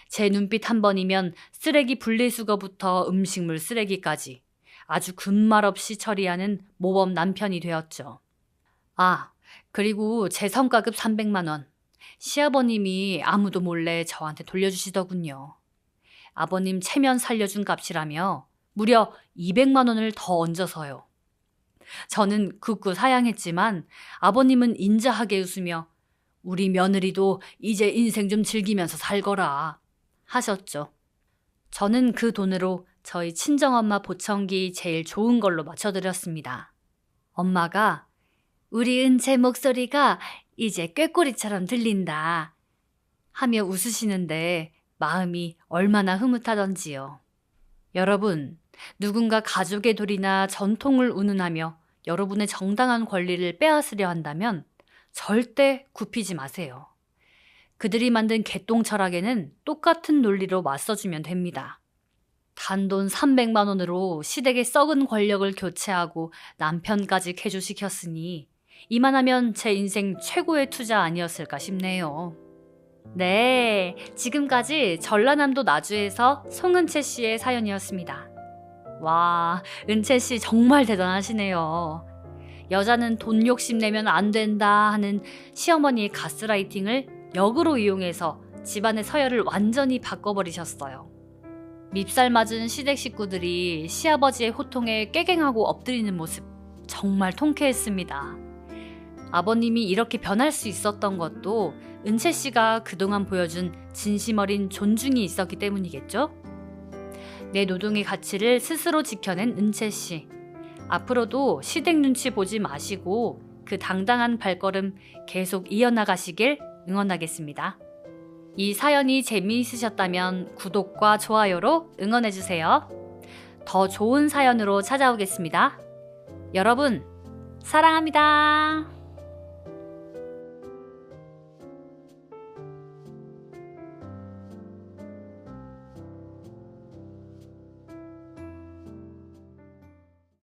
제 눈빛 한 번이면 쓰레기 분리수거부터 음식물 쓰레기까지 아주 군말 없이 처리하는 모범 남편이 되었죠. 그리고 제 성과급 300만 원. 시아버님이 아무도 몰래 저한테 돌려주시더군요. 아버님 체면 살려준 값이라며 무려 200만 원을 더 얹어서요. 저는 굳고 사양했지만 아버님은 인자하게 웃으며 우리 며느리도 이제 인생 좀 즐기면서 살거라 하셨죠. 저는 그 돈으로 저희 친정엄마 보청기 제일 좋은 걸로 맞춰드렸습니다. 엄마가 우리 은채 목소리가 이제 꾀꼬리처럼 들린다 하며 웃으시는데 마음이 얼마나 흐뭇하던지요. 여러분, 누군가 가족의 도리나 전통을 운운하며 여러분의 정당한 권리를 빼앗으려 한다면 절대 굽히지 마세요. 그들이 만든 개똥 철학에는 똑같은 논리로 맞서주면 됩니다. 단돈 300만 원으로 시댁의 썩은 권력을 교체하고 남편까지 개조시켰으니 이만하면 제 인생 최고의 투자 아니었을까 싶네요. 네, 지금까지 전라남도 나주에서 송은채 씨의 사연이었습니다. 와, 은채 씨 정말 대단하시네요. 여자는 돈 욕심내면 안 된다 하는 시어머니의 가스라이팅을 역으로 이용해서 집안의 서열을 완전히 바꿔버리셨어요. 밉살 맞은 시댁 식구들이 시아버지의 호통에 꾀갱하고 엎드리는 모습 정말 통쾌했습니다. 아버님이 이렇게 변할 수 있었던 것도 은채 씨가 그동안 보여준 진심 어린 존중이 있었기 때문이겠죠? 내 노동의 가치를 스스로 지켜낸 은채 씨. 앞으로도 시댁 눈치 보지 마시고 그 당당한 발걸음 계속 이어나가시길 응원하겠습니다. 이 사연이 재미있으셨다면 구독과 좋아요로 응원해주세요. 더 좋은 사연으로 찾아오겠습니다. 여러분, 사랑합니다.